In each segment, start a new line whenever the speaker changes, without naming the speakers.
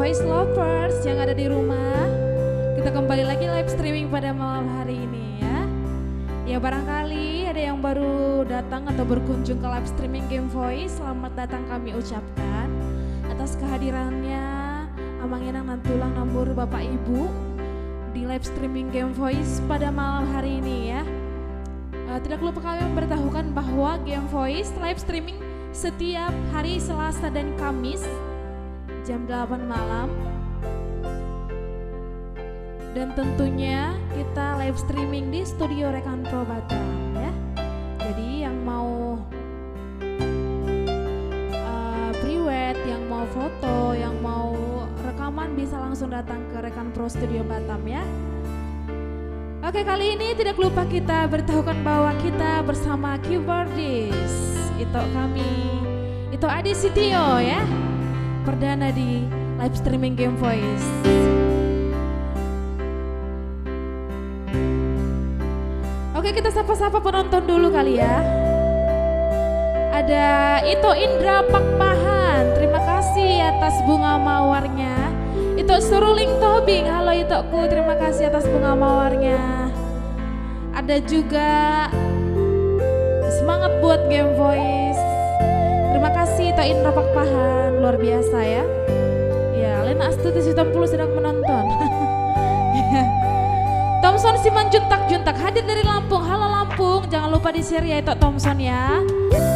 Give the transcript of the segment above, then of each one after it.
Voice Lovers yang ada di rumah. Kita kembali lagi live streaming pada malam hari ini ya. Ya barangkali ada yang baru datang atau berkunjung ke live streaming Game Voice, selamat datang kami ucapkan atas kehadirannya Amang Enang dan Tulang Nambur Bapak Ibu di live streaming Game Voice pada malam hari ini ya. Tidak lupa kami memberitahukan bahwa Game Voice live streaming setiap hari Selasa dan Kamis jam 8 malam. Dan tentunya kita live streaming di studio Rekan Pro Batam ya. Jadi yang mau priwet, yang mau foto, yang mau rekaman bisa langsung datang ke Rekan Pro Studio Batam ya. Oke, kali ini tidak lupa kita beritahukan bahwa kita bersama keyboardist itu kami, itu Adi Sitio ya, perdana di live streaming Game Voice. Oke, kita sapa-sapa penonton dulu kali ya. Ada Ito Indra Pakpahan, terima kasih atas bunga mawarnya. Ito Suruling Tobing, halo Itoku, terima kasih atas bunga mawarnya. Ada juga semangat buat Game Voice. Terima kasih Ito Indra Pakpahan, luar biasa ya. Ya, Lena Astuti Sitompul sedang menonton. Thompson Simanjuntak hadir dari Lampung. Halo Lampung, jangan lupa di-share ya Ito Thompson ya.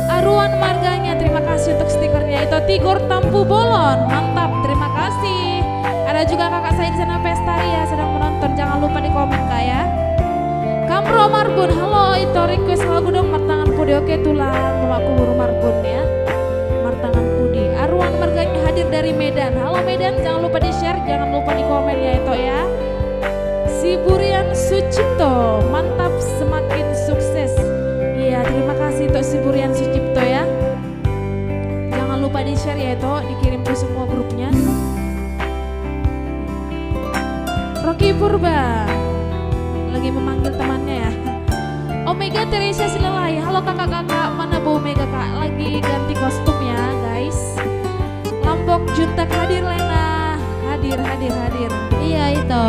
Aruan marganya, terima kasih untuk stikernya. Ito Tigor Tampu Bolon, mantap, terima kasih. Ada juga kakak saya di sana Pestaria sedang menonton, jangan lupa di komen kak ya. Kamro Marbun, halo Ito request lagu dong Martangan Pudi. Oke Tulang, mamaku buru Marbun ya. Martangan Pudi. Aruan marganya hadir dari Medan. Halo Medan, jangan lupa di-share, jangan lupa di komen ya Ito ya. Siburian Sucipto, mantap semakin sukses. Iya, terima kasih untuk Siburian Sucipto ya. Jangan lupa di-share ya Ito, dikirim ke semua grupnya. Rocky Purba lagi memanggil temannya ya. Omega Teresia Silelai, halo kakak-kakak, mana Bu Omega kak? Lagi ganti kostum ya guys. Lombok Juntak hadir Lena, hadir. Iya itu.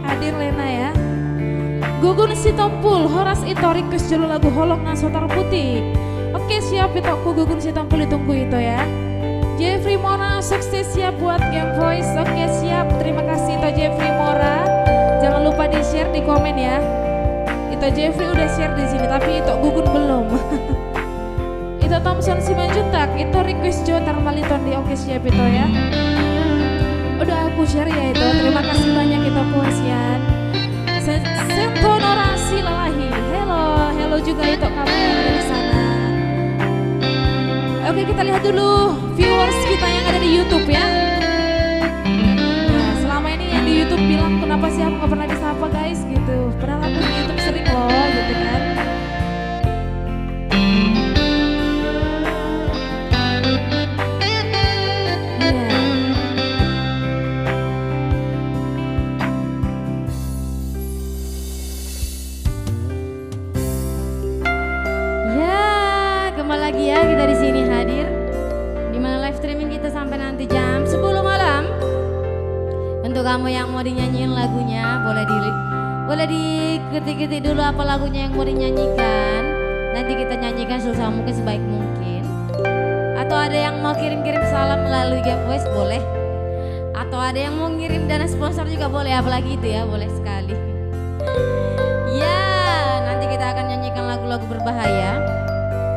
Hadir Lena ya. Gugun Sitompul, Horas Ito request judul lagu Holongan Sotar Putih. Oke siap itu aku Gugun Sitompul, ditunggu itu ya. Jeffrey Mora sukses siap buat Game Voice. Oke siap, terima kasih itu Jeffrey Mora. Jangan lupa di share di komen ya. Itu Jeffrey udah share di sini tapi itu Gugun belum. Itu Thompson Simanjuntak, itu request Jo Tarmaliton di oke siap itu ya. Udah aku share ya itu. Terima kasih banyak itu Puasian. Sentonorasi Lalahi. Hello juga itu kamu yang ada di sana. Oke, kita lihat dulu viewers kita yang ada di YouTube ya. Nah, selama ini yang di YouTube bilang kenapa sih aku gak pernah disapa guys gitu. Padahal aku di YouTube sering loh gitu kan.
Lagi ya kita di sini hadir di mana live streaming kita sampai nanti jam 10 malam. Untuk kamu yang mau dinyanyiin lagunya boleh diketik-ketik dulu apa lagunya yang mau dinyanyikan. Nanti kita nyanyikan susah mungkin sebaik mungkin. Atau ada yang mau kirim-kirim salam melalui Game Voice boleh. Atau ada yang mau ngirim dana sponsor juga boleh, apalagi itu ya boleh sekali. Ya nanti kita akan nyanyikan lagu-lagu berbahaya.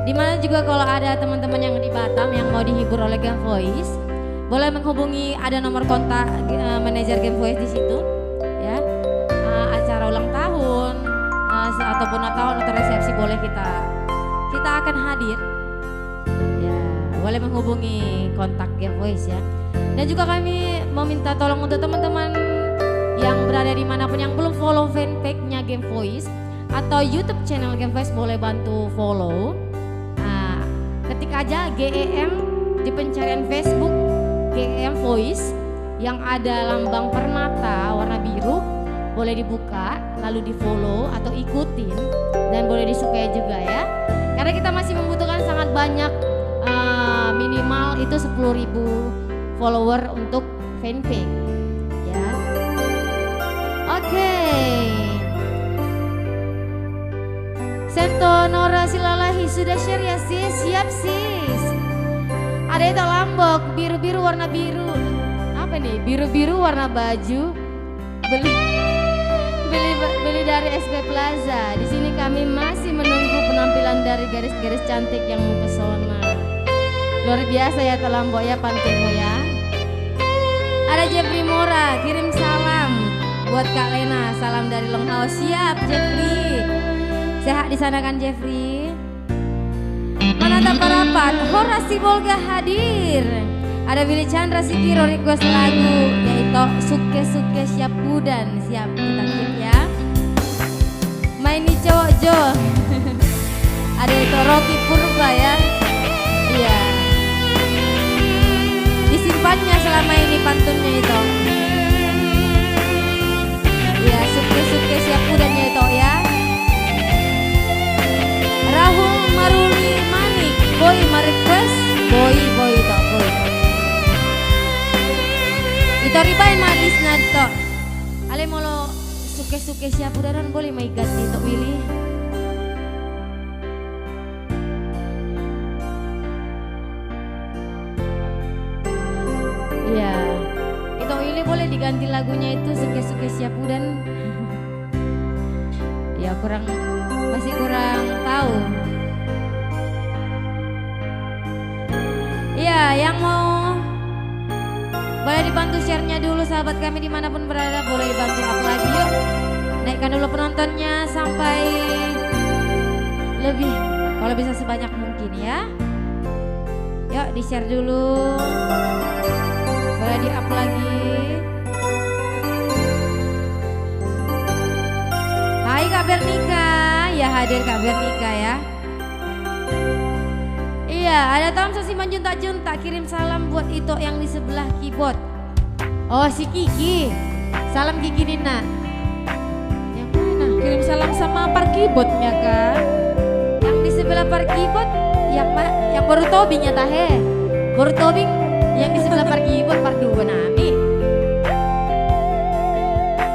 Dimana juga kalau ada teman-teman yang di Batam yang mau dihibur oleh Game Voice, boleh menghubungi, ada nomor kontak manajer Game Voice di situ, ya. Acara ulang tahun ataupun Natal atau resepsi boleh kita akan hadir, ya. Boleh menghubungi kontak Game Voice ya. Dan juga kami meminta tolong untuk teman-teman yang berada dimanapun yang belum follow fanpage-nya Game Voice atau YouTube channel Game Voice boleh bantu follow. Ketik aja GEM di pencarian Facebook GEM Voice yang ada lambang permata warna biru, boleh dibuka lalu di follow atau ikutin dan boleh disukai juga ya, karena kita masih membutuhkan sangat banyak, minimal itu 10.000 follower untuk fanpage ya. Oke. Sento Nora Silalahi sudah share ya sis? Siap sis. Ada itu Lambok biru-biru warna biru. Apa nih? Biru-biru warna baju. Beli dari SB Plaza. Di sini kami masih menunggu penampilan dari garis-garis cantik yang mempesona. Luar biasa ya Telambok ya, pantaimu ya. Ada Jeffrey Mora kirim salam buat Kak Lena. Salam dari Longhao. Siap Jeffrey. Sehat di sana kan Jeffrey? Manata Parapat, Horasi Bolga hadir. Ada Billy Chandra Sikiro request lagu yaitu Suke Siap Budan. Siap kita keep ya. Maini cowok Jo. Ada itu Rocky Purba ya. Iya. Disimpannya selama ini pantunnya itu. Iya, Suke Siap Budannya itu ya. Rahul Maruli Manik, boy request, boy to boy. Itu ribain madis nato. Ale molo suke siapa dan boleh mai ganti to Willy. Iya. Itu Willy boleh diganti lagunya itu suke siapa dan. Ya masih kurang tahu. Iya, yang mau boleh dibantu share-nya dulu sahabat kami dimanapun berada, boleh dibantu up lagi yuk. Naikkan dulu penontonnya sampai lebih, kalau bisa sebanyak mungkin ya. Yuk di share dulu, boleh di up lagi. Hai Kak Bernika, ya hadir Kak Bernika ya. Iya, ada Tamsa Siman Junta kirim salam buat Ito yang di sebelah keyboard. Oh si Kiki, salam Kiki Nina. Yang mana?
Kirim salam sama par keyboardnya Kak.
Yang di sebelah par keyboard, yang baru tobingnya tahe. Baru tobing yang di sebelah par keyboard par dua nami.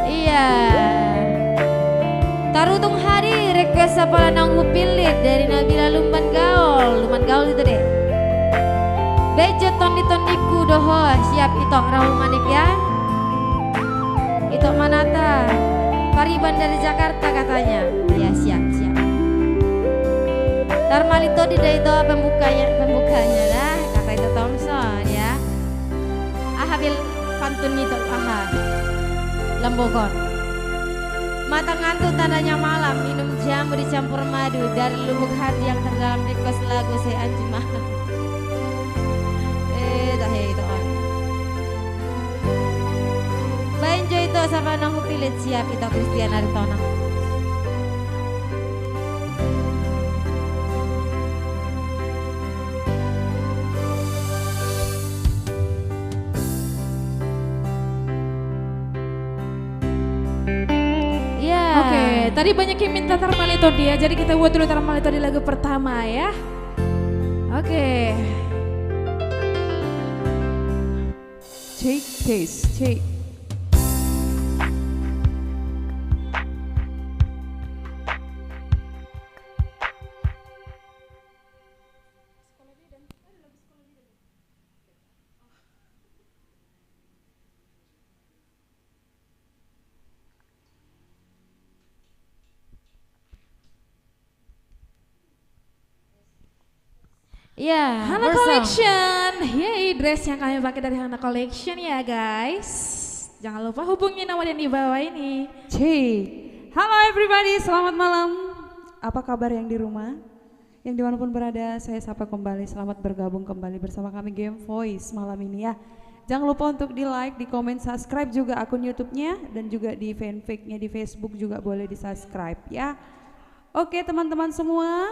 Iya. Tarutung hari request apa nang pilih dari Nabila Lumban Gaul itu deh. Bejo tondi-tondiku doho siap itu Rahul Manik ya. Itu Manata Pariban dari Jakarta katanya. Ya siap. Tarmalito di itu pembukanya lah kata itu Thompson ya. Ahabil pantun itu Lambokon. Mata ngantuk tandanya malam, minum jamu dicampur madu dari lubuk hati yang terdalam request lagu saya anji malam. Itu on. Banjo itu sama nang pilit siap itu Christian Aritona.
Oke, tadi banyak yang minta Tarmalito dia, jadi kita buat dulu Tarmalito di lagu pertama ya. Oke. Take taste, take.
Ya,
Hana Collection, yay dress yang kami pakai dari Hana Collection ya guys. Jangan lupa hubungi nomor yang di bawah ini.
Halo everybody, selamat malam. Apa kabar yang di rumah? Yang dimanapun berada, saya sapa kembali. Selamat bergabung kembali bersama kami Game Voice malam ini ya. Jangan lupa untuk di like, di komen, subscribe juga akun YouTube-nya dan juga di fanpage-nya di Facebook juga boleh di subscribe ya. Oke teman-teman semua.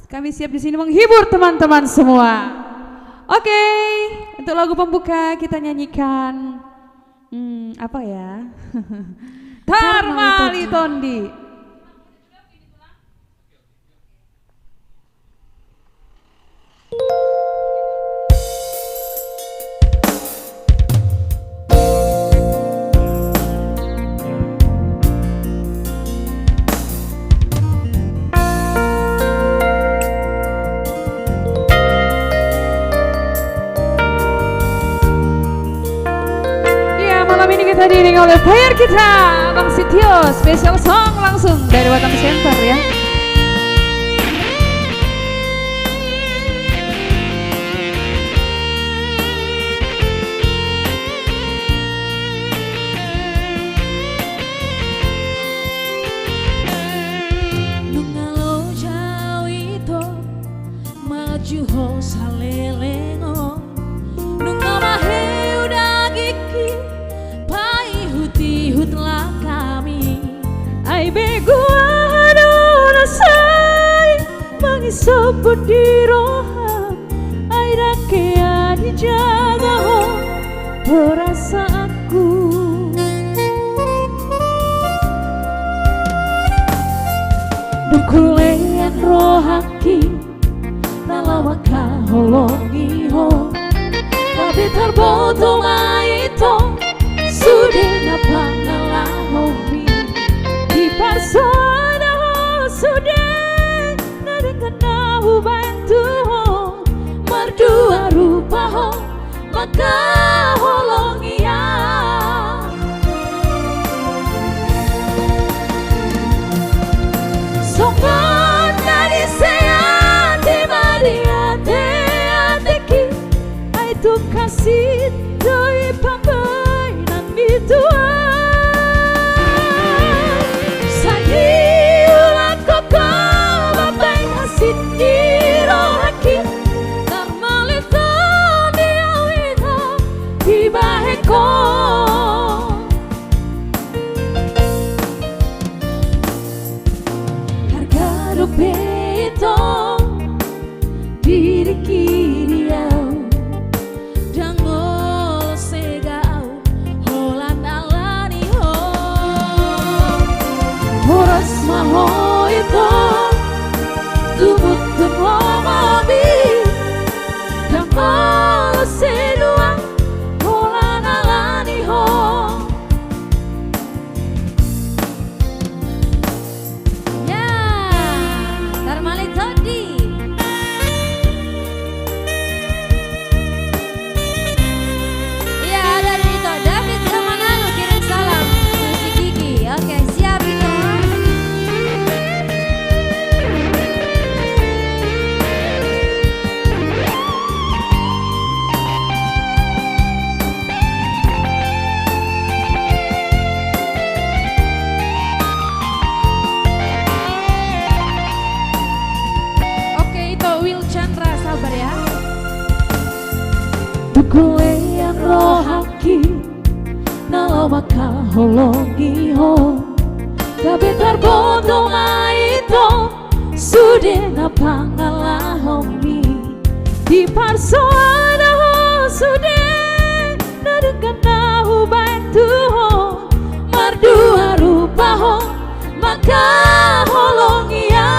Kami siap di sini menghibur teman-teman semua. Oke, untuk lagu pembuka kita nyanyikan apa ya? Tarmalitondi. diiringi oleh player kita Bang Sitio, special song langsung dari Batam Center ya.
Nungalo jauh itu maju ho salelengo nungamahe udah gigi pai huti hutlah kami
Ai begua adona sai mangisoput di roha ai rakea dijaga ho perasaanku
dukulean rohaki nalawaka holongi ho tapi terbotol itu sudah napangalah hobi
di persona ho sudah nadengar nahu bantu ho
merdua rupa ho maka holongi ya
Sokan dari saya di Maria te ateki ai tu kasih doi pambai nan bitua Sagi ulat koko babai hasit di rohaki
Normalito dia itu
di baheko
harga rupeto diri kiriau jangol segau holan alani ho
horas maho itu
tumut tumobi
jangol seduang
holan alani ho
Ya, Darmali Todi. Iya, ada Dito. David Kamanalu kirim salam. Si Kiki. Oke, siap Dito.
Oke itu Will Chandra sabar ya
Dukulean rohaki nalawaka holongi ho tapi terbotol itu sudah napangalah homi di persona ho sudah nadengar nahu bantu ho
merdua rupa ho maka holongi ya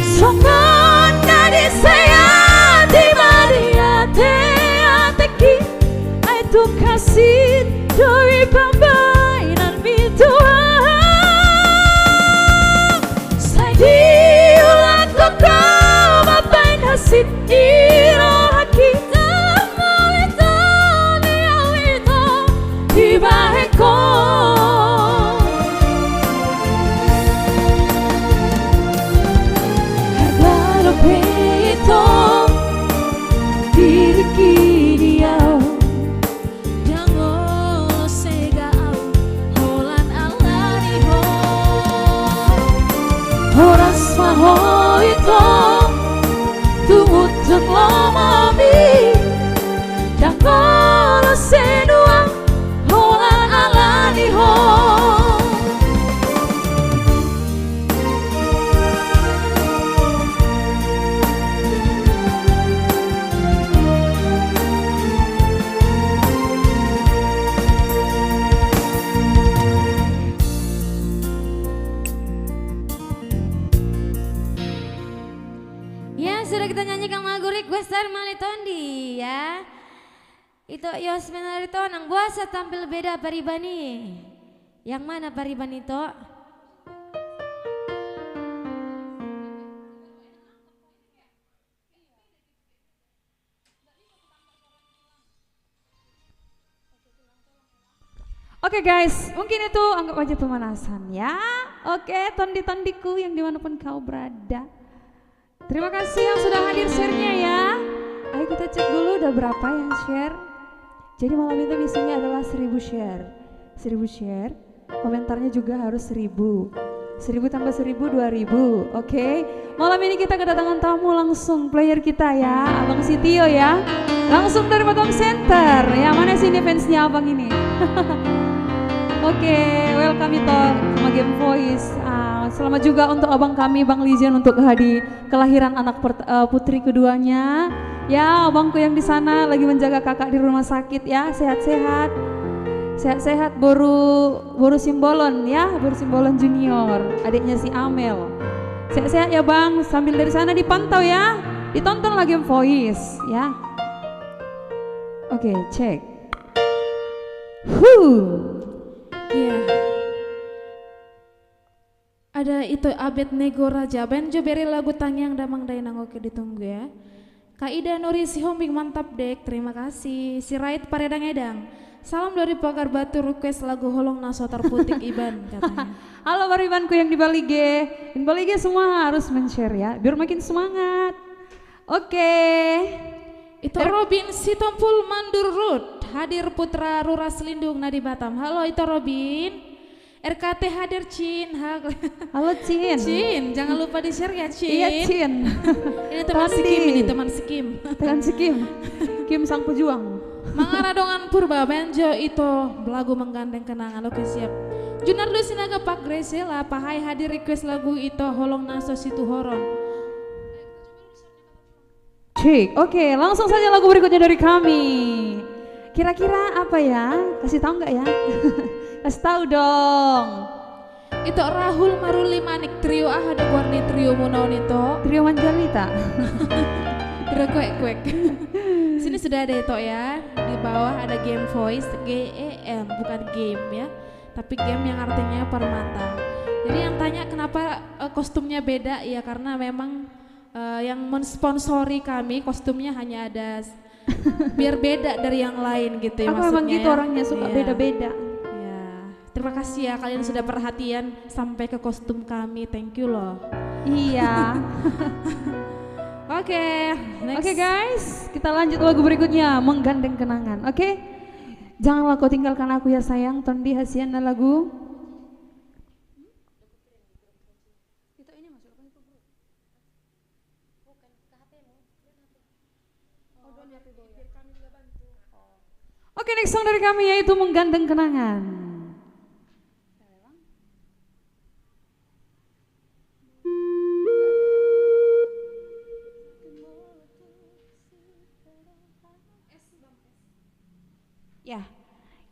Sokan dari saya di Maria te ateki ai tu kasih doi pambai nan bitua Saidi ulat koko babai hasit di rohaki
Normalito dia itu
di baheko harga rupeto diri kiriau
jangol segau holan alani ho
horas maho itu tumut jeng lomobi jangol seduang holan alani ho
Ya, sudah kita nyanyikan lagu request Darmali Tondi ya. Itu Yosmin Arito nang buasa tampil beda Paribani. Yang mana Paribani itu?
Oke guys, mungkin itu anggap aja pemanasan ya. Oke, tondi-tondiku yang dimanapun kau berada. Terima kasih yang sudah hadir share-nya ya. Ayo kita cek dulu udah berapa yang share. Jadi malam itu misinya adalah 1000 share. 1000 share, komentarnya juga harus 1000. 1000 tambah 1000, 2000. Oke, malam ini kita kedatangan tamu langsung, player kita ya, Abang Sitio ya. Langsung dari Batam Center. Ya, mana sih ini fansnya abang ini? Oke, welcome itu sama Game Voice. Selamat juga untuk abang kami, Bang Lizian, untuk kelahiran anak putri keduanya. Ya, abangku yang di sana lagi menjaga kakak di rumah sakit ya, sehat-sehat. Sehat-sehat Boru Simbolon ya, Boru Simbolon Junior, adiknya si Amel. Sehat-sehat ya bang, sambil dari sana dipantau ya, ditonton lagi Game Voice ya. Oke, cek.
Iya. Ada itu Abednego Raja, Benjo beri lagu Tangyang Damang Dainang, oke ditunggu ya. Kak Ida Nuri si Hombing mantap dek, terima kasih. Si Rait Paredang Edang, salam dari Pagar Batu, request lagu Holong Nasotar Putik Iban katanya.
Halo Baribanku yang di Balige, semua harus men-share ya, biar makin semangat. Oke.
Itu Robin Sitompul Mandur Road, hadir putra Ruras Lindung Nadi Batam. Halo itu Robin. RKT hadir Cin.
Halo Cin.
Cin, jangan lupa di share ya Cin.
Iya Cin.
Ini teman Sikim, ini teman Sikim.
Teman Sikim. Kim sang pejuang.
Mangaradongan Purba Benjo itu lagu menggandeng kenangan. Oke siap. Junardo Sinaga Pak Gresela Pahai hadir request lagu itu Holong Naso Situ Horon.
Cik, oke, langsung saja lagu berikutnya dari kami. Kira-kira apa ya? Kasih tahu nggak ya? Kasih tahu dong.
Itu Rahul Maruli Manik trio ada Guarni trio Munaon itu.
Trio Manjalita.
Trio kuek-kuek. Sini sudah ada itu ya. Di bawah ada Game Voice, GEM, bukan game ya. Tapi game yang artinya permata. Jadi yang tanya kenapa kostumnya beda ya karena memang yang mensponsori kami kostumnya hanya ada biar beda dari yang lain gitu ya.
Aku emang gitu
ya.
orangnya suka beda-beda.
Terima kasih ya kalian sudah perhatian sampai ke kostum kami, thank you loh.
Iya.
Oke,
Oke guys, kita lanjut lagu berikutnya, Menggandeng Kenangan. Oke, janganlah kau tinggalkan aku ya sayang, Tondi Hasiana lagu. Oke, next song dari kami yaitu Menggandeng Kenangan. Ya,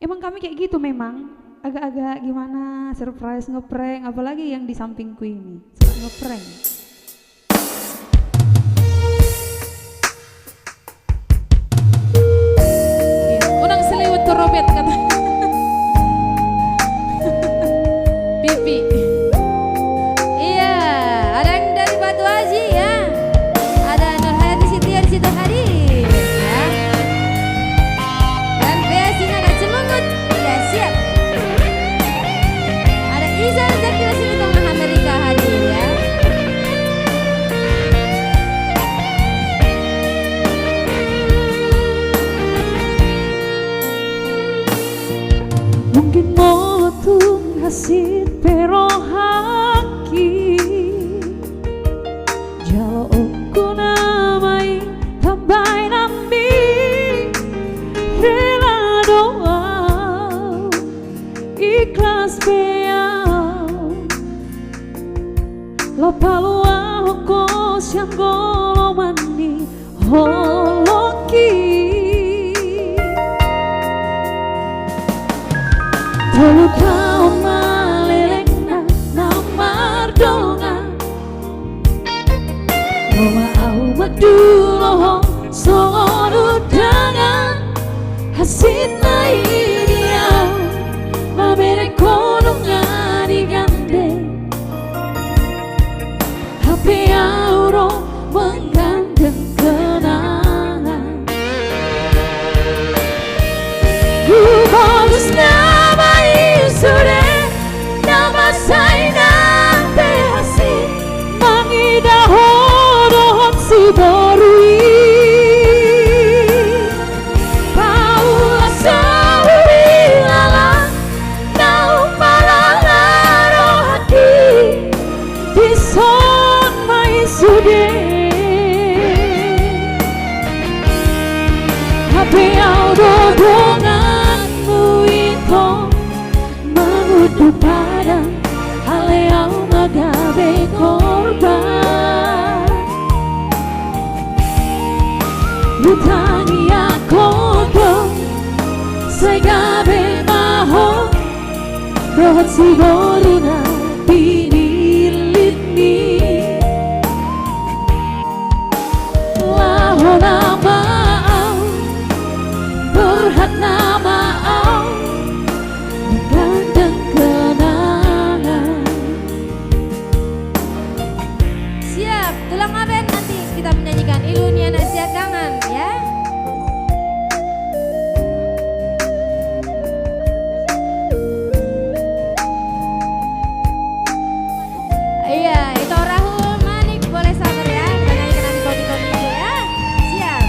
emang kami kayak gitu memang, agak-agak gimana, surprise ngeprank, apalagi yang di sampingku ini, suka ngeprank.
Unang seliwet tuh Robet kata. Pipi.
Iya, ada yang dari Batu Haji ya. Ada Nur Hayati Siti di situ hadir ya. Dan Bea Singa dan Semungut ya siap. Ada Iza Zakira sini Tengah Amerika hadir ya.
Mungkin motung hasil pero haki jalo aku namai tambay nambi rela doa ikhlas beau lo palua hoko siang golomani holoki Tolu tahun maleleng na mardongan Roma au maduloho songoru dangan Hasina inia mamere konongan igande Hape auro menggandeng kenangan Bagus namai
padang haleau magabe korban Butangi akodo segabe maho rohot si boruna pinilitni lahona maau berhat namaau gandeng kenangan. Siap, tulang aben nanti kita menyanyikan Ilunia Nasihat Kangen ya. Iya, itu Rahul Manik boleh sabar ya. Kita nyanyikan nanti Tony itu ya. Siap.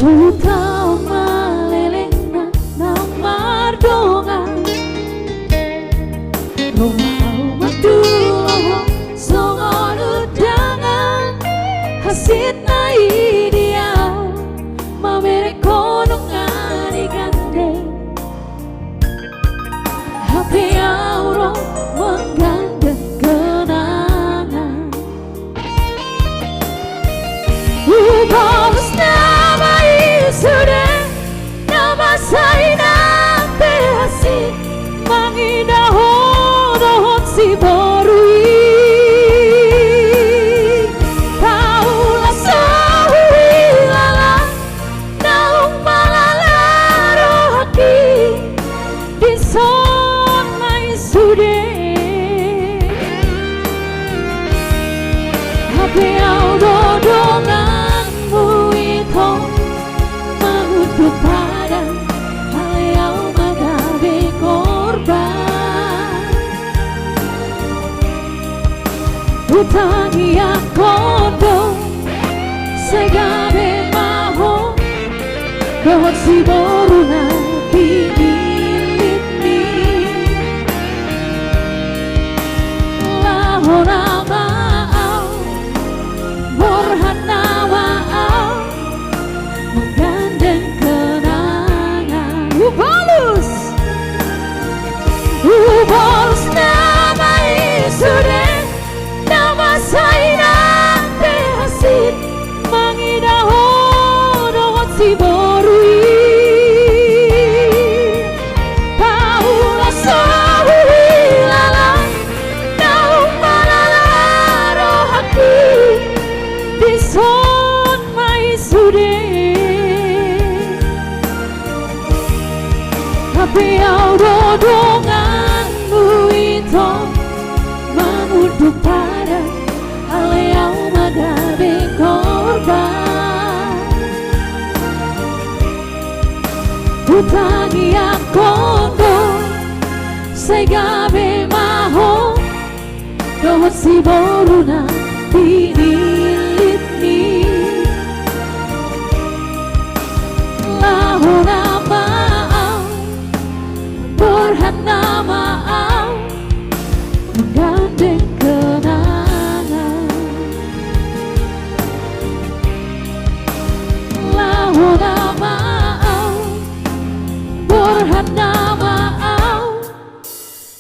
Utau malelena namar donga Romau maduloho songon udangan Hasit na ideal mamere konongan igande Hape auro menggandeng kenangan Bagus nama sudah nama saya behasi mangindah dohot si borui paulah sahui lala naung malala rohaki dison mai sudah hape au dodonganmu itu Menguduk padang haleau magabe korban Utangi akodo segabe maho Dohot si boruna pinilitni Lahona maau borhat nawaau menggandeng kenangan Ubalus nama isude nama saina behasit mangidaho dohot si borui paulah sahui lala naung malala rohaki dison mai sude Tapi au dodonganmu itu menguduk pada haleau magabe korban Utangi akodo segabe maho dohot si boruna pinilitni lahona berhat namaau menggandeng kenangan lahona maau berhat namaau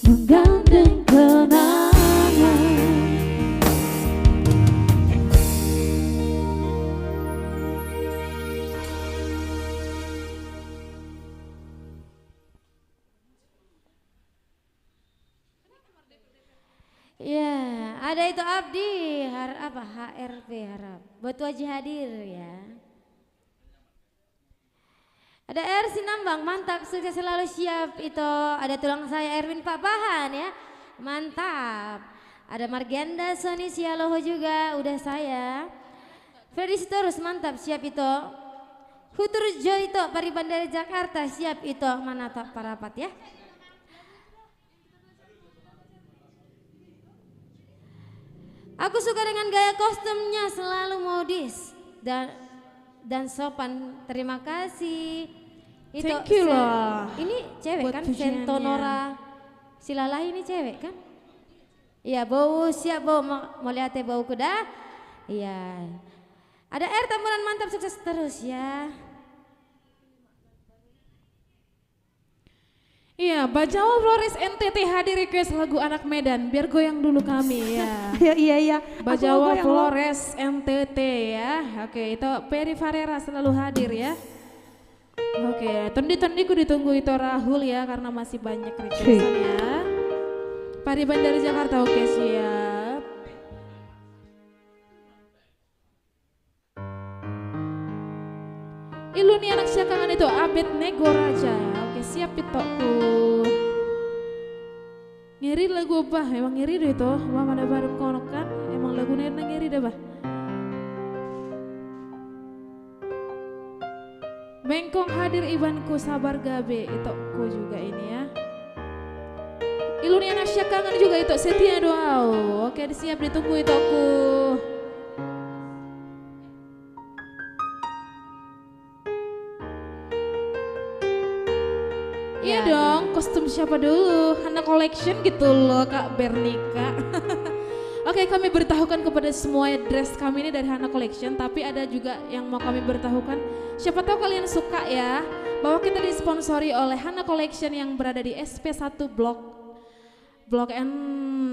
menggandeng kenangan Ya, ada itu Abdi HRP harap buat wajib hadir ya. Ada R Sinambang mantap sukses selalu siap itu. Ada tulang saya Erwin Pak Bahan ya mantap. Ada Margenda Sony Sialoho juga udah saya. Freddy Sitorus mantap siap itu. Hutur Joito Pari Bandara Jakarta siap itu mana tak parapat ya. Aku suka dengan gaya kostumnya, selalu modis dan sopan. Terima kasih. Itu
Thank you loh.
Ini cewek
Buat
kan,
pujiannya.
Sentonora Silalahi ini cewek kan? Iya, bau siap bau mau lihat bau kuda? Iya. Ada air tamburan mantap, sukses terus ya.
Iya, Bajawa Flores NTT hadir request lagu Anak Medan. Biar goyang dulu kami ya.
Iya.
Bajawa Flores NTT ya. Oke, itu Peri Farera selalu hadir ya. Oke, tondi-tondiku ditunggu itu Rahul ya karena masih banyak requestan ya. Pariban dari Jakarta, oke siap. Iluni anak siakangan itu Abed Nego Raja. Oke siap pitokku. Ngiri lagu apa? Emang ngiri deh itu. Wah mana baru kono kan? Emang lagu ngiri deh bah. Bengkong hadir Ibanku sabar gabe itokku juga ini ya. Iluni anak siakangan juga itu setia doa. Oke siap ditunggu itokku. Iya dong, kostum siapa dulu? Hana Collection gitu loh Kak Bernika. Oke, kami beritahukan kepada semua dress kami ini dari Hana Collection, tapi ada juga yang mau kami beritahukan. Siapa tahu kalian suka ya, bahwa kita disponsori oleh Hana Collection yang berada di SP1 Blok N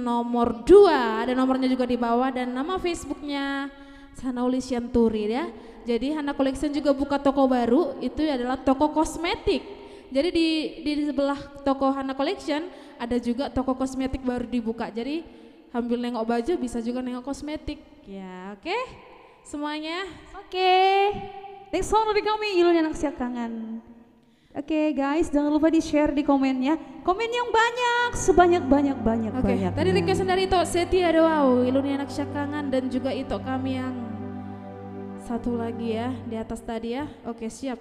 nomor 2, ada nomornya juga di bawah dan nama Facebooknya Sanauli Sianturi ya. Jadi Hana Collection juga buka toko baru, itu adalah toko kosmetik. Jadi di sebelah toko Hana Collection ada juga toko kosmetik baru dibuka. Jadi sambil nengok baju bisa juga nengok kosmetik. Ya, oke. Semuanya.
Oke. Next song dari kami Iluni anak siakangan. Oke guys, jangan lupa di-share di komennya. Komen yang banyak, sebanyak-banyak banyak.
Tadi requestan dari Tok Setia Doau, Iluni anak siakangan dan juga itu kami yang satu lagi ya di atas tadi ya. Oke, siap.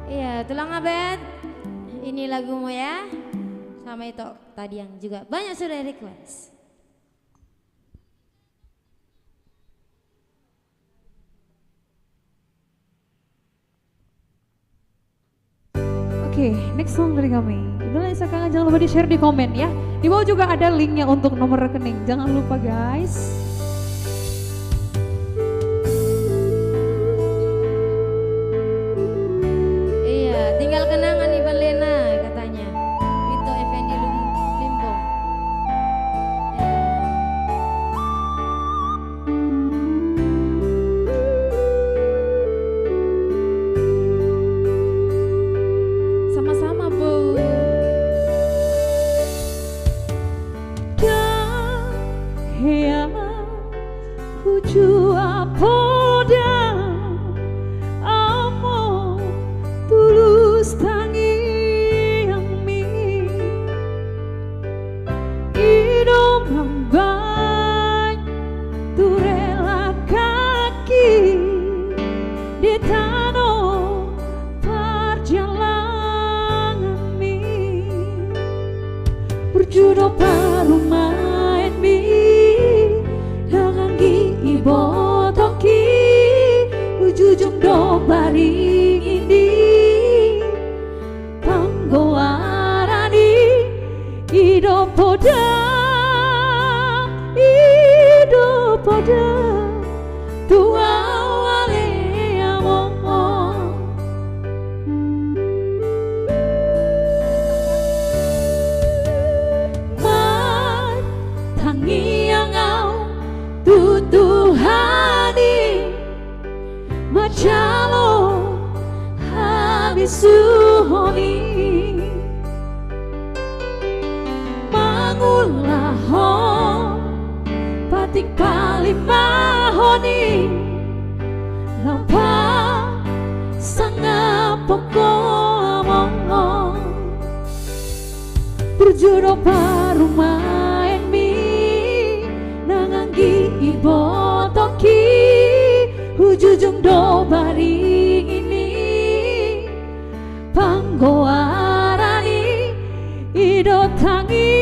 Iya, tulang abed. Ini lagumu ya. Sama itu tadi yang juga banyak sudah request.
Oke, next song dari kami. Iluni anak siakangan, jangan lupa di-share di komen ya. Di bawah juga ada linknya untuk nomor rekening. Jangan lupa guys.
Tinggal kenangan Iban Lena katanya. Rito Effendi Limbong.
Sama-sama, Bu.
Kahea hujua poda amo tulus tangi yang mi hidup lambai tu rela kaki di tanah perjalanan mi berjodoh baru main mi dengan ibo toki ujung do baring ini panggoarani ido poda tua wale among mat tangi yang au tutuhani macalo habis suhoni mangulahon patik palimahoni lampa sanga poko among berjodoh paru main mi nanganggi ibo toki hujujung do baring ini panggoarani ido tangi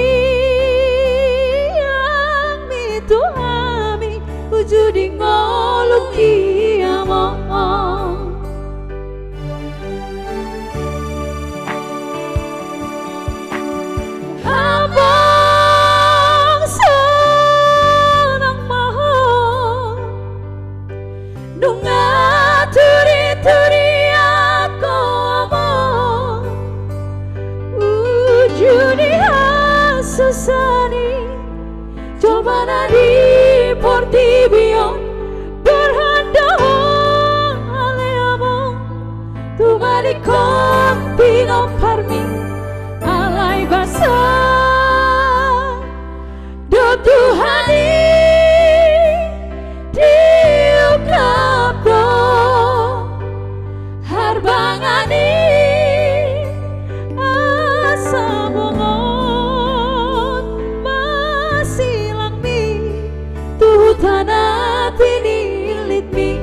pino parmi alai basa do Tuhani diukap do harbangani asa mongon masilang mi tuhutana tinilit mi.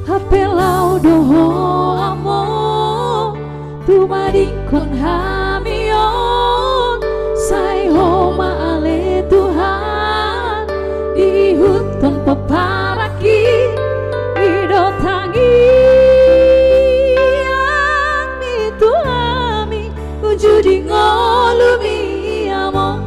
Apelau doho amo tumadikon hamion say homa ale Tuhan di hutan peparaki idotangi yang itu ami ujudi ngolumi amo.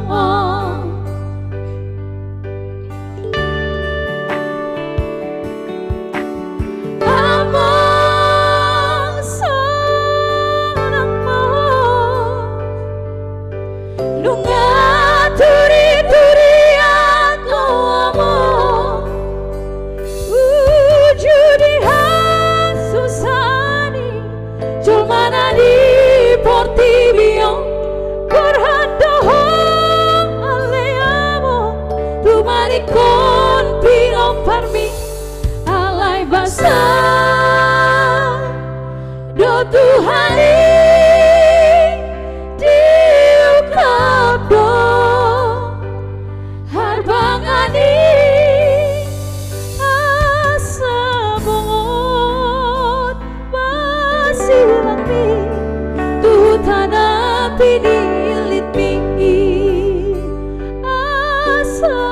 Con pino parmi alai basa do Tuhani diukap do harbangani asa mongot masilang mi tuhutana pinilit mi asa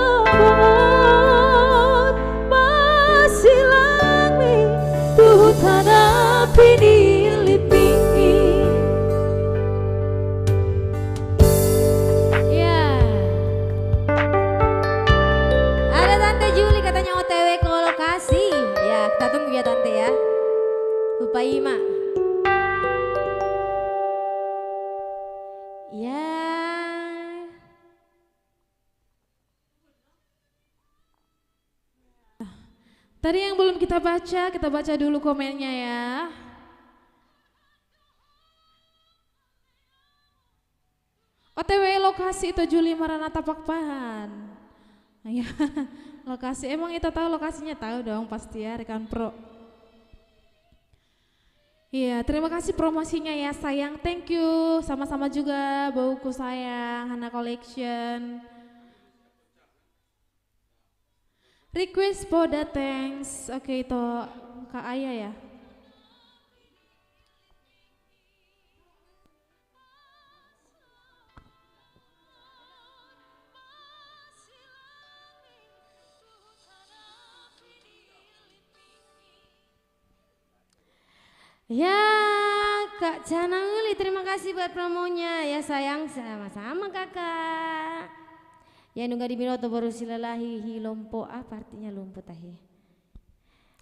Ya, ada Tante Juli katanya OTW ke lokasi. Ya, kita tunggu ya Tante ya. Lupa Ima. Ya.
Tadi yang belum kita baca dulu komennya ya. OTW lokasi itu Juli Maranatha Pakpahan. Ya, lokasi emang kita tahu lokasinya, tahu dong pasti ya rekan pro. Iya, terima kasih promosinya ya sayang, thank you. Sama-sama juga bauku sayang, Hana Collection. Request Poda thanks. Oke itu Kak Aya ya.
Ya, Kak Jana Uli, terima kasih buat promonya ya sayang, sama-sama kakak. Ya nunggu di binoto baru silalahi hilompo, apa artinya lumpuh tahi?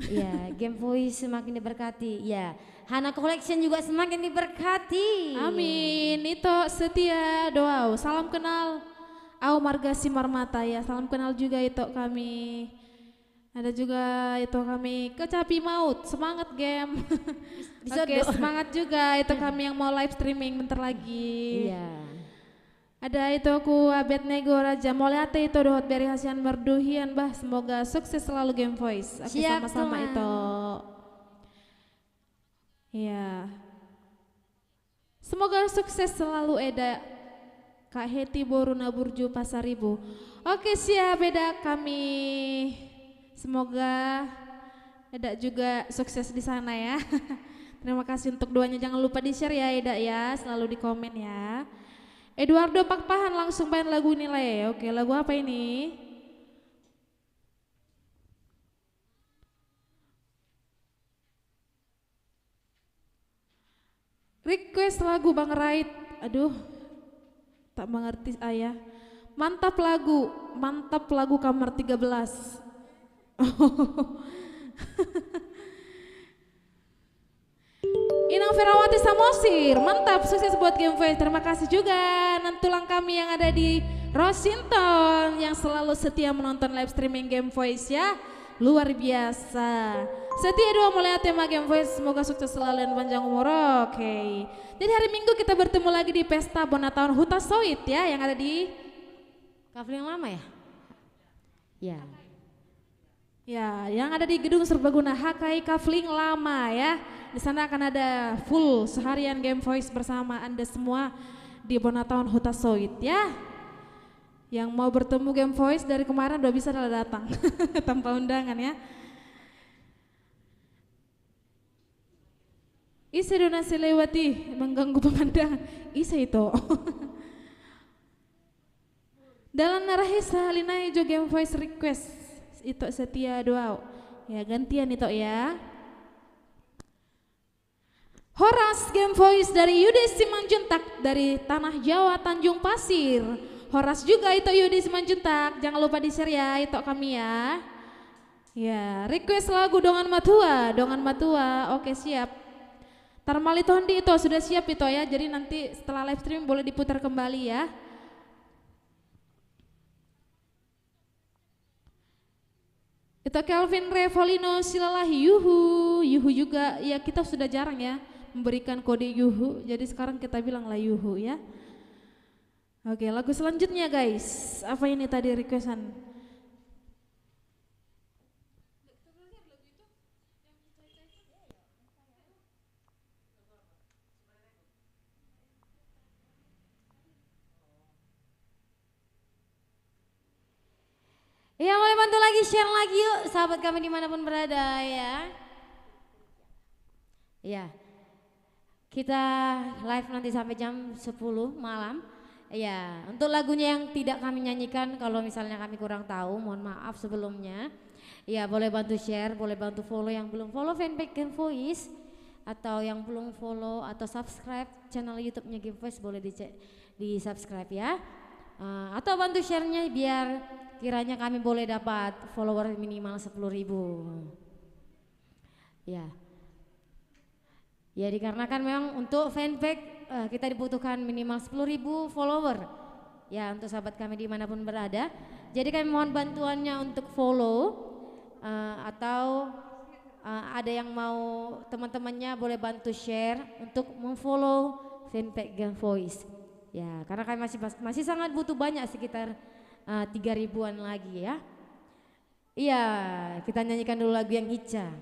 Ya, Game Voice semakin diberkati. Ya, Hana Collection juga semakin diberkati.
Amin. Itu setia doa. Salam kenal. Au Marga Simarmata ya. Salam kenal juga itu kami. Ada juga itu kami Kecapi Maut, semangat game. Oke, semangat juga itu kami yang mau live streaming bentar lagi.
Iya.
Ada itu aku Abednego Raja Moliate itu dohot beri hasian merduhian bah, semoga sukses selalu Game Voice. Oke, sama-sama itu. Iya. Semoga sukses selalu Eda. Kak Heti Boruna Burju Pasaribu. Oke, siap Eda kami. Semoga Eda juga sukses di sana ya. Terima kasih untuk doanya, jangan lupa di share ya Eda ya, selalu di komen ya. Eduardo Pakpahan langsung main lagu ini lah ya. Oke, lagu apa ini? Request lagu Bang Rait. Aduh, tak mengerti ayah. Mantap lagu kamar 13. Inang Ferawati Samosir, mantap, sukses buat Game Voice. Terima kasih juga nantulang kami yang ada di Rosinton yang selalu setia menonton live streaming Game Voice ya. Luar biasa. Setia doa mulai tema Game Voice, semoga sukses selalu dan panjang umur. Oke. Jadi hari Minggu kita bertemu lagi di Pesta Bona Tahun Huta Soit ya, yang ada di
Kafling lama ya? Ya.
Ya, yang ada di Gedung Serbaguna HKI Kafling Lama ya. Di sana akan ada full seharian Game Voice bersama Anda semua di Bona Tahun Huta Soit ya. Yang mau bertemu Game Voice dari kemarin udah bisa datang tanpa undangan ya. Isa donasi lewati mengganggu pemandangan. Isa itu. Dalam narahisa Lina Ijo Game Voice request itu setia doa. Ya gantian itu ya. Horas Game Voice dari Yudi Simanjuntak dari Tanah Jawa Tanjung Pasir. Horas juga itu Yudi Simanjuntak, jangan lupa di-share ya itu kami ya. Ya, request lagu Dongan Matua, oke siap. Tarmali Tondi itu sudah siap itu ya, jadi nanti setelah live stream boleh diputar kembali ya. Itu Kelvin Revolino Silalahi Yuhu juga ya, kita sudah jarang ya memberikan kode Yuhu, jadi sekarang kita bilang lah Yuhu ya. Oke, lagu selanjutnya guys, apa ini tadi requestan?
Ya, boleh bantu lagi share lagi yuk sahabat kami dimanapun berada ya. Ya, kita live nanti sampai jam 10 malam. Ya, untuk lagunya yang tidak kami nyanyikan, kalau misalnya kami kurang tahu, mohon maaf sebelumnya. Ya, boleh bantu share, boleh bantu follow yang belum follow fanpage Game Voice, atau yang belum follow atau subscribe channel YouTube-nya Game Voice, boleh di subscribe ya. Atau bantu share-nya biar kiranya kami boleh dapat follower minimal 10.000. Ya. Ya, dikarenakan memang untuk fanpage kita dibutuhkan minimal 10.000 follower. Ya, untuk sahabat kami dimanapun berada. Jadi kami mohon bantuannya untuk follow atau ada yang mau teman-temannya boleh bantu share untuk memfollow fanpage Game Voice. Ya, karena kami masih sangat butuh banyak, sekitar 3.000-an lagi ya. Iya, kita nyanyikan dulu lagu yang Ica.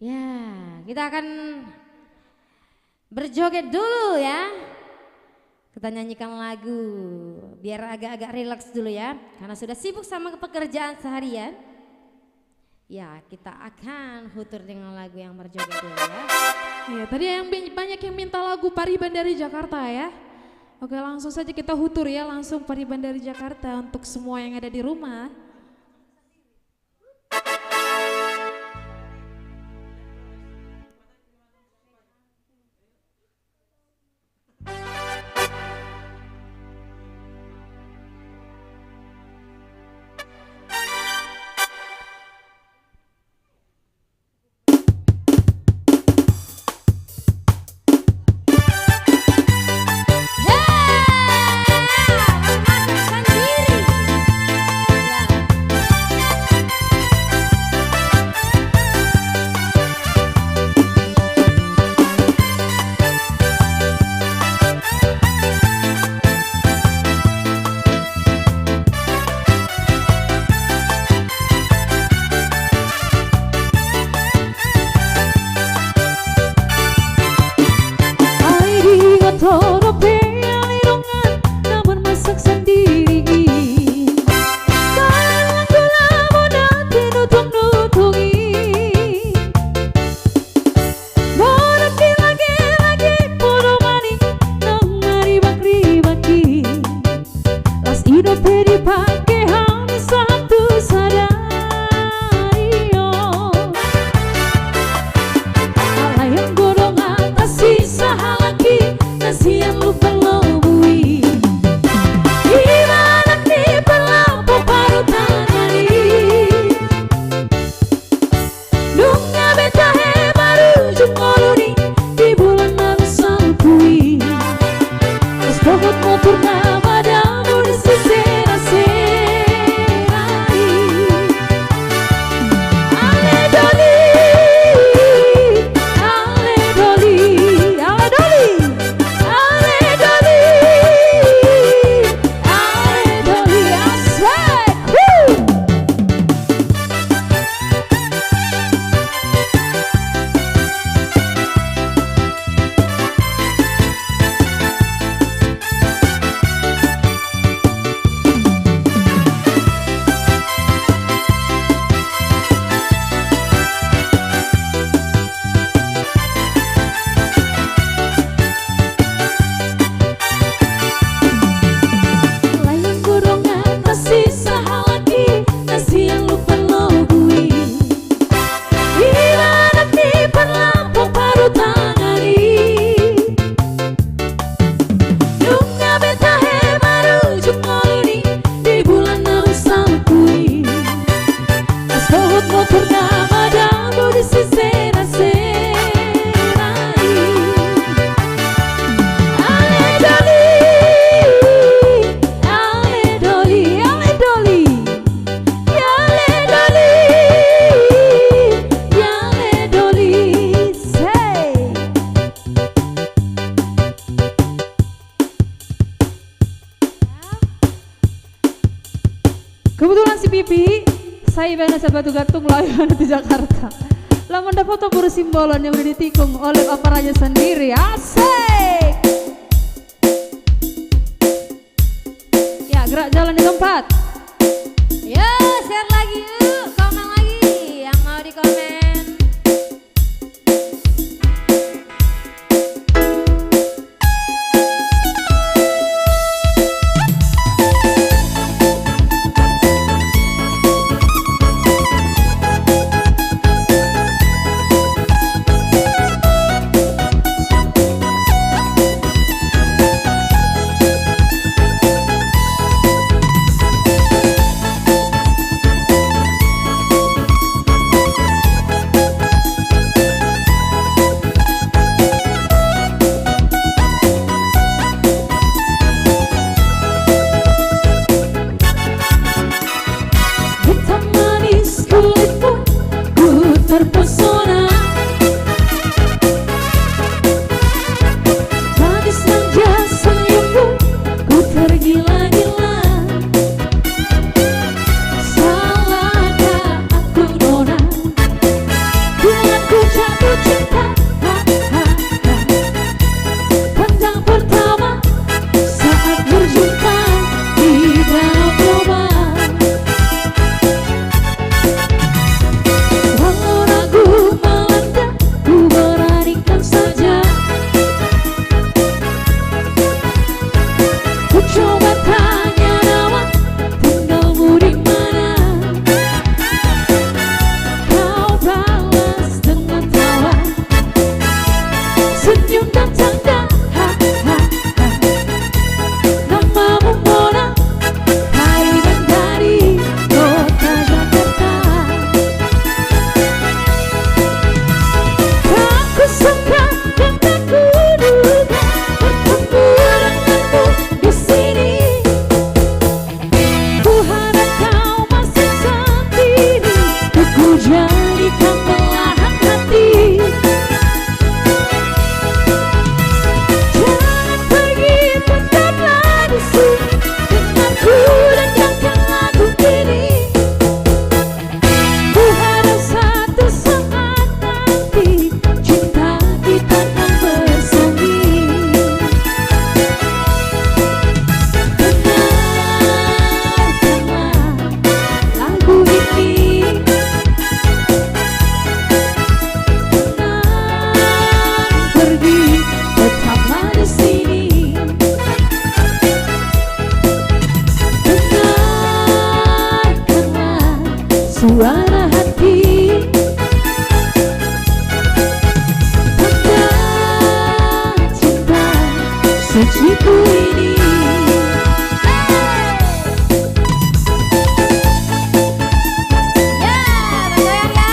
Ya, kita akan berjoget dulu ya. Kita nyanyikan lagu biar agak-agak rileks dulu ya, karena sudah sibuk sama pekerjaan seharian. Ya, kita akan hutur dengan lagu yang berjoget dulu ya.
Ya, tadi yang banyak yang minta lagu Pariban dari Jakarta ya. Oke, langsung saja kita hutur ya, langsung Pariban dari Jakarta untuk semua yang ada di rumah.
Sendiri. Ya.
Kebetulan si Pipi, saya Vanessa Batu Gatung layan di Jakarta. Lamun dapat foto buru simbolon yang udah ditikung oleh Papa Raja sendiri. Asik. Ya, gerak jalan di tempat.
Yuk, share lagi yuk, komen lagi yang mau di komen.
Hitam manis kulitmu, ku terpesona. Manis manja senyummu, ku tergila-gila. Salahkah aku nona, dengan ku jatuh cinta. Pandang pertama saat berjumpa di danau Toba. Walau ragu melanda, ku beranikan saja. Ku coba tanya nama, tinggalmu di mana. Kau balas dengan tawa, senyum dan tanda. Namamu Mona, harian dari kota Jakarta. Aku suka dan tak kuduga bertemu denganmu di sini. Ku harap kau masih sendiri, ku jadikan belahan hati. Jangan pergi, tetaplah di sini denganku dan jangan lagu ini. Ku harap satu saat nanti cinta kita akan bersemi. Dengarkanlah lagu ini. Jangan pergi, tetaplah di sini. Dengarkanlah suara hati. Tanda cinta suciku ini.
Ya, bergoyang ya.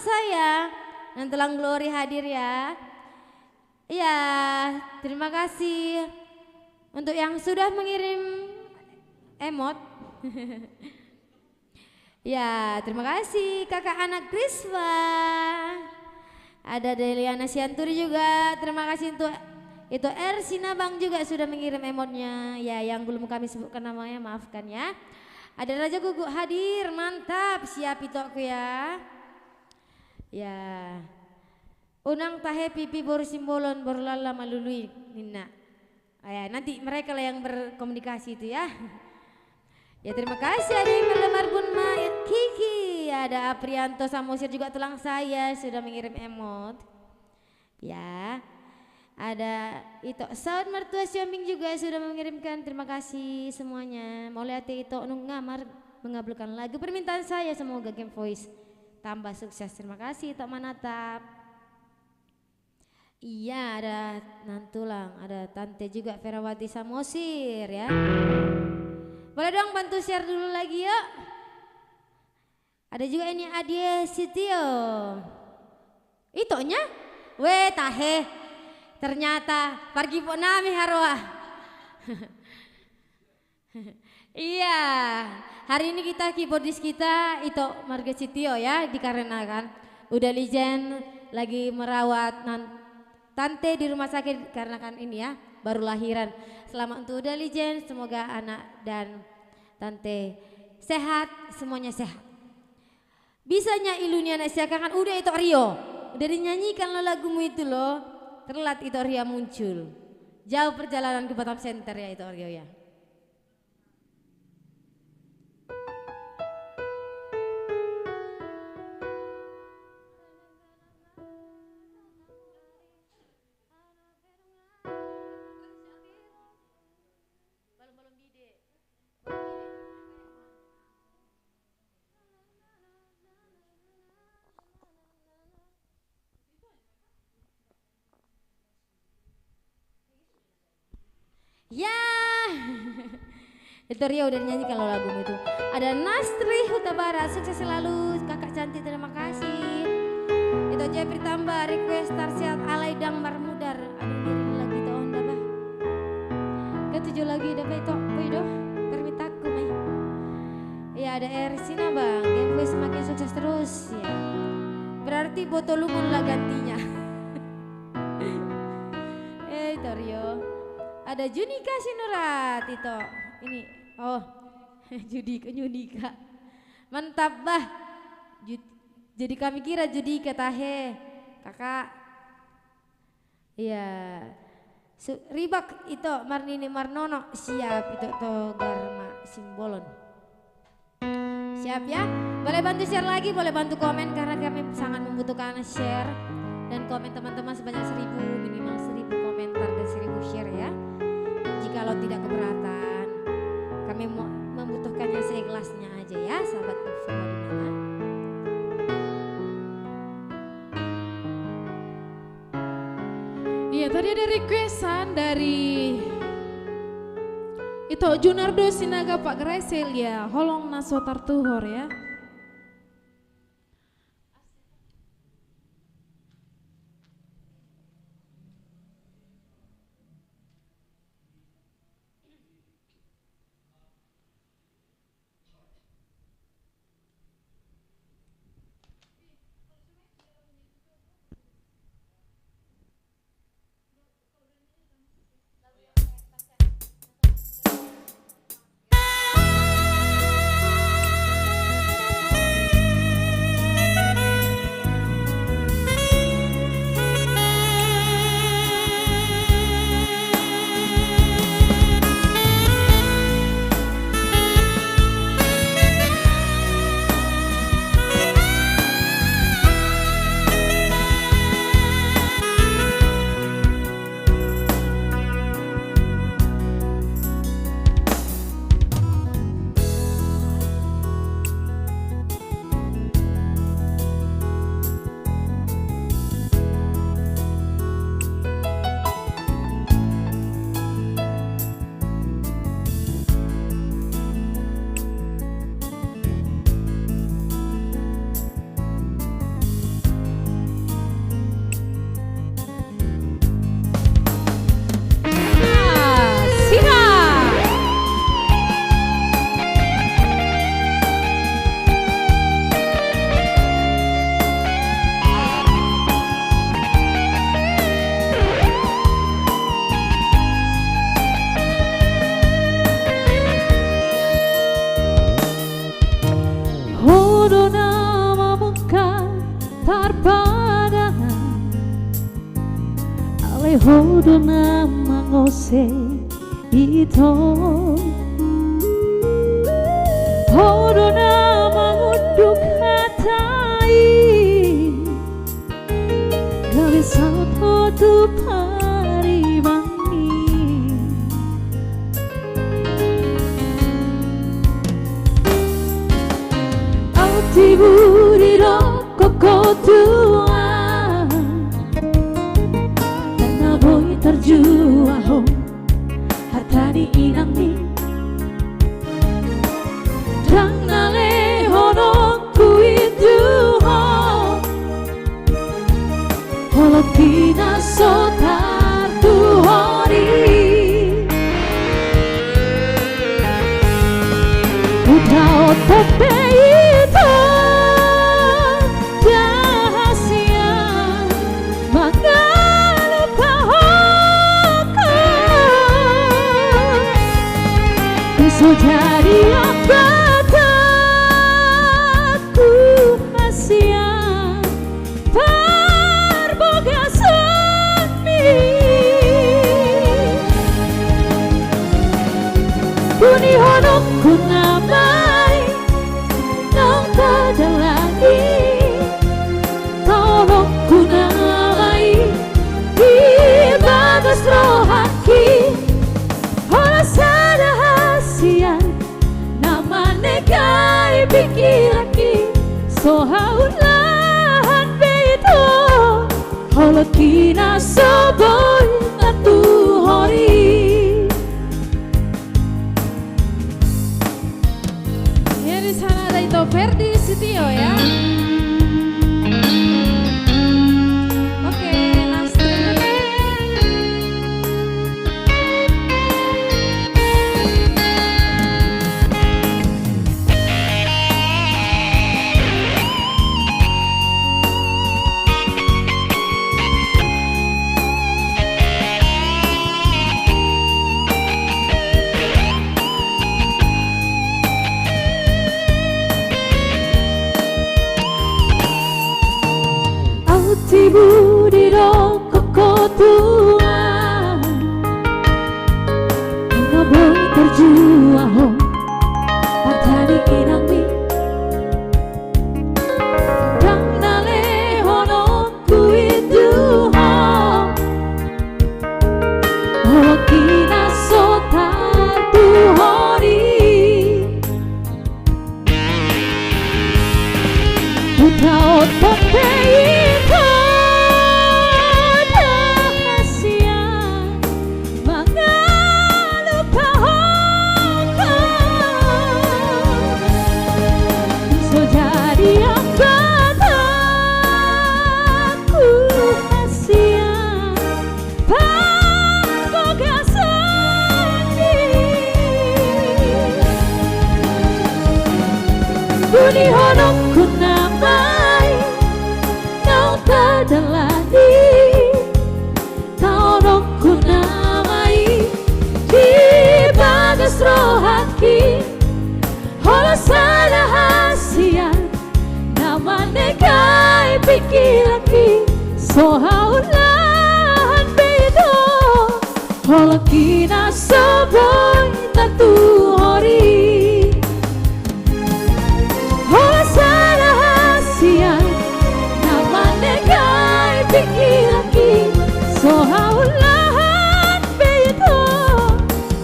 saya dan Tulang Glory hadir ya. Iya, terima kasih untuk yang sudah mengirim emot. Ya, terima kasih kakak anak Kriswa. Ada Deliana Sianturi juga. Terima kasih untuk itu Ersinabang juga sudah mengirim emotnya. Ya, yang belum kami sebutkan namanya maafkan ya. Ada Raja Guguk hadir, mantap, siap itu aku ya. Ya. Unang tahe pipi boru simbolon boru lala malului Nina. Ya, nanti mereka lah yang berkomunikasi itu ya. Ya terima kasih ada yang melemar Bunma Kiki, ada Aprianto Samosir juga tulang saya sudah mengirim emot. Ya, ada itu Saud Mertua Siombing juga sudah mengirimkan, terima kasih semuanya. Mau lihat itu ngamar mengabulkan lagu permintaan saya, semoga Game Voice tambah sukses. Terima kasih Tok Manatap. Iya ada Nantulang, ada Tante juga Ferawati Samosir ya. Boleh dong bantu share dulu lagi yuk. Ada juga ini Adie Sitio. Itonya? Weh tahe. Ternyata pergi po nami harwa. Iya. Hari ini kita keyboardis kita itu Marga Sitio ya, dikarenakan udah legend lagi merawat Tante di rumah sakit karena kan ini ya baru lahiran. Selamat untuk udah legend, semoga anak dan Tante sehat, semuanya sehat. Bisanya ilunya anak siakan udah itu Rio, udah dinyanyikan lo lagumu itu lo, terlat itu Rio muncul. Jauh perjalanan ke Batam Center ya itu Rio ya. Ya, itu Rio udah nyanyi kalau lagu itu. Ada Nastri Huta Barat, sukses selalu kakak cantik, terima kasih. Itu Jepri tambah request tarsiat alay dang marmudar. Aduh diri lagi itu onda bah. Ketujuh lagi dapat itu, boydo permintaku mah. Ya ada Ersina bang, gameplay semakin sukses terus ya. Berarti botolumun lah gantinya. Itu Rio. Ada Junika Sinurat itu. Ini oh Judika. Mantap bah. Jadi kami kira Judika tahe. Kakak. Iya. Ribak itu Marnini Marnono siap itu to Garma Simbolon. Siap ya. Boleh bantu share lagi, boleh bantu komen karena kami sangat membutuhkan share dan komen teman-teman sebanyak 1000 minimal 1000 komentar dan 1000 share ya. Jikalau tidak keberatan, kami membutuhkannya seikhlasnya aja ya, sahabatku semua di mana.
Iya tadi ada requestan dari itu Junardo Sinaga Pak Gresel ya, Holong Naso Tartuhor ya.
perpadangan alehodo nama ngose ito hodo nama nguduk hatai gawe salto tu pariwangi Tiburiro kokotua Karena boy terjuaho Hatari inang ni Drang nale hono kuituho Holo kina sotar tuhori Putra otope Jadi apa takku hasian Perboga semi Kuni honok ku namai Nong tada lagi Tolong ku namai Ibagas rohaki Hola sada nama negai pikiraki sohaulahan beito holo kina soboy natu hori
Ya di sana ada itu Ferdi Sitio ya. Oke, Nastri.
Tiburiro kokotua Hingga boy terjuaho Hatari inang mi Rang nale hono kuituho Holo kina sotar tuhori Putra otope Kuni honok ku namai Nau tada lagi Taonok ku namai Di bagas rohaki Holo sada hasia Nama negai pikiraki Sohaulahan bedo Holo kina soboy natu hori Sohaulahan beito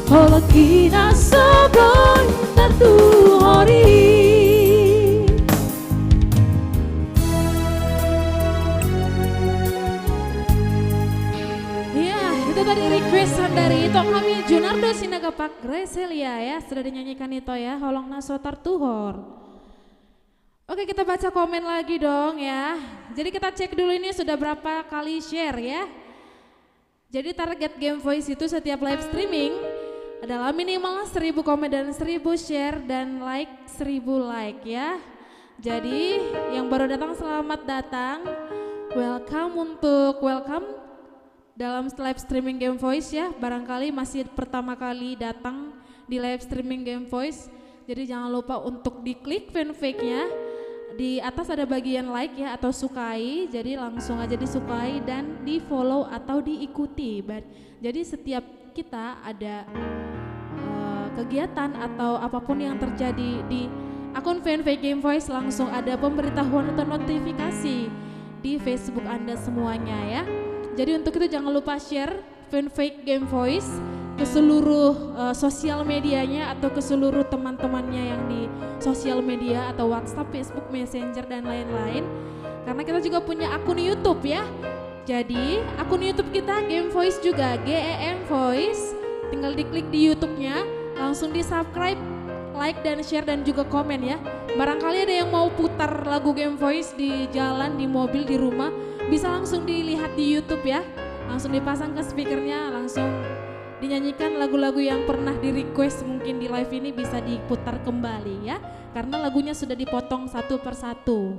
holo kina soboy natu hori
Ya, itu tadi requestan dari Ito kami Junardo Sinagapak Greselia ya. Sudah dinyanyikan Ito ya, Holong Nasotar Tuhor. Oke, kita baca komen lagi dong ya. Jadi kita cek dulu ini sudah berapa kali share ya. Jadi target Game Voice itu setiap live streaming adalah minimal 1000 komen dan 1000 share dan like 1000 like ya. Jadi yang baru datang selamat datang. Welcome dalam live streaming Game Voice ya. Barangkali masih pertama kali datang di live streaming Game Voice. Jadi jangan lupa untuk diklik fanpage-nya di atas ada bagian like ya atau sukai, jadi langsung aja disukai dan di follow atau diikuti. Jadi setiap kita ada kegiatan atau apapun yang terjadi di akun fanpage Game Voice, langsung ada pemberitahuan atau notifikasi di Facebook Anda semuanya ya. Jadi untuk itu jangan lupa share fanpage Game Voice ke seluruh sosial medianya atau ke seluruh teman-temannya yang di sosial media atau WhatsApp, Facebook, Messenger dan lain-lain. Karena kita juga punya akun YouTube ya. Jadi akun YouTube kita Game Voice juga, GEM Voice. Tinggal diklik di YouTube-nya, langsung di-subscribe, like dan share dan juga komen ya. Barangkali ada yang mau putar lagu Game Voice di jalan, di mobil, di rumah, bisa langsung dilihat di YouTube ya. Langsung dipasang ke speakernya, langsung dinyanyikan lagu-lagu yang pernah di request mungkin di live ini bisa diputar kembali ya, karena lagunya sudah dipotong satu persatu.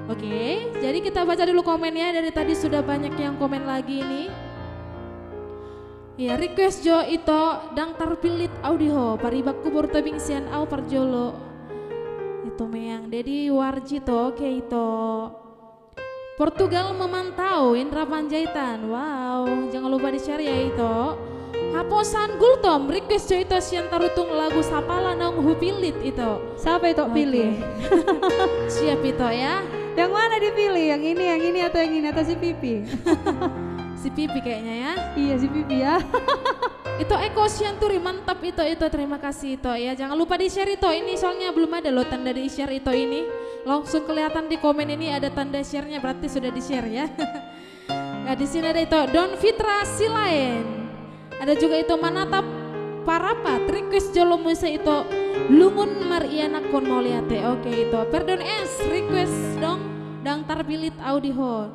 Oke, jadi kita baca dulu komennya. Dari tadi sudah banyak yang komen lagi nih. Ya, request Jo itu dang tarpilit audio paribak kubur tebing sian au parjolo itu meyang Dedi Warjito. Oke itu Portugal memantau Indra Panjaitan. Wow, jangan lupa di-share ya itu. Haposan Gultom request Jo itu sian tarutung lagu Sapala Naung Hupilit itu.
Siapa itu pilih?
Siap itu ya.
Yang mana dipilih? Yang ini atau yang ini atau si Pipi?
Si Pipi kayaknya ya.
Iya si Pipi ya.
Itu Eko Sianturi mantap itu terima kasih itu ya. Jangan lupa di-share itu. Ini soalnya belum ada loh tanda di-share itu ini. Langsung kelihatan di komen ini ada tanda share-nya, berarti sudah di-share ya. Nah, di sini ada itu Don Fitra Silain. Ada juga itu Manatap Parapat request Jolomuse itu Lungun Mariana Konmoliate. Oke itu Perdon S request dong dang tarpilit audio.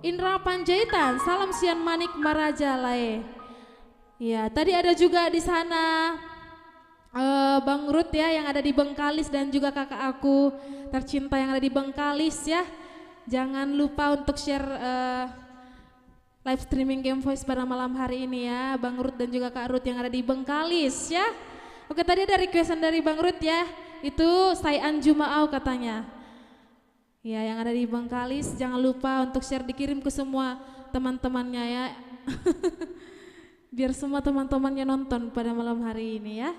Indra Panjaitan salam sian manik maraja lae. Ya, tadi ada juga di sana Bang Ruth ya yang ada di Bengkalis dan juga kakak aku tercinta yang ada di Bengkalis ya. Jangan lupa untuk share live streaming Game Voice pada malam hari ini ya, Bang Ruth dan juga Kak Ruth yang ada di Bengkalis ya. Oke, tadi ada requestan dari Bang Ruth ya, itu Sayan Jumaau katanya. Ya, yang ada di Bengkalis jangan lupa untuk share, dikirim ke semua teman-temannya ya. Biar semua teman-temannya nonton pada malam hari ini ya.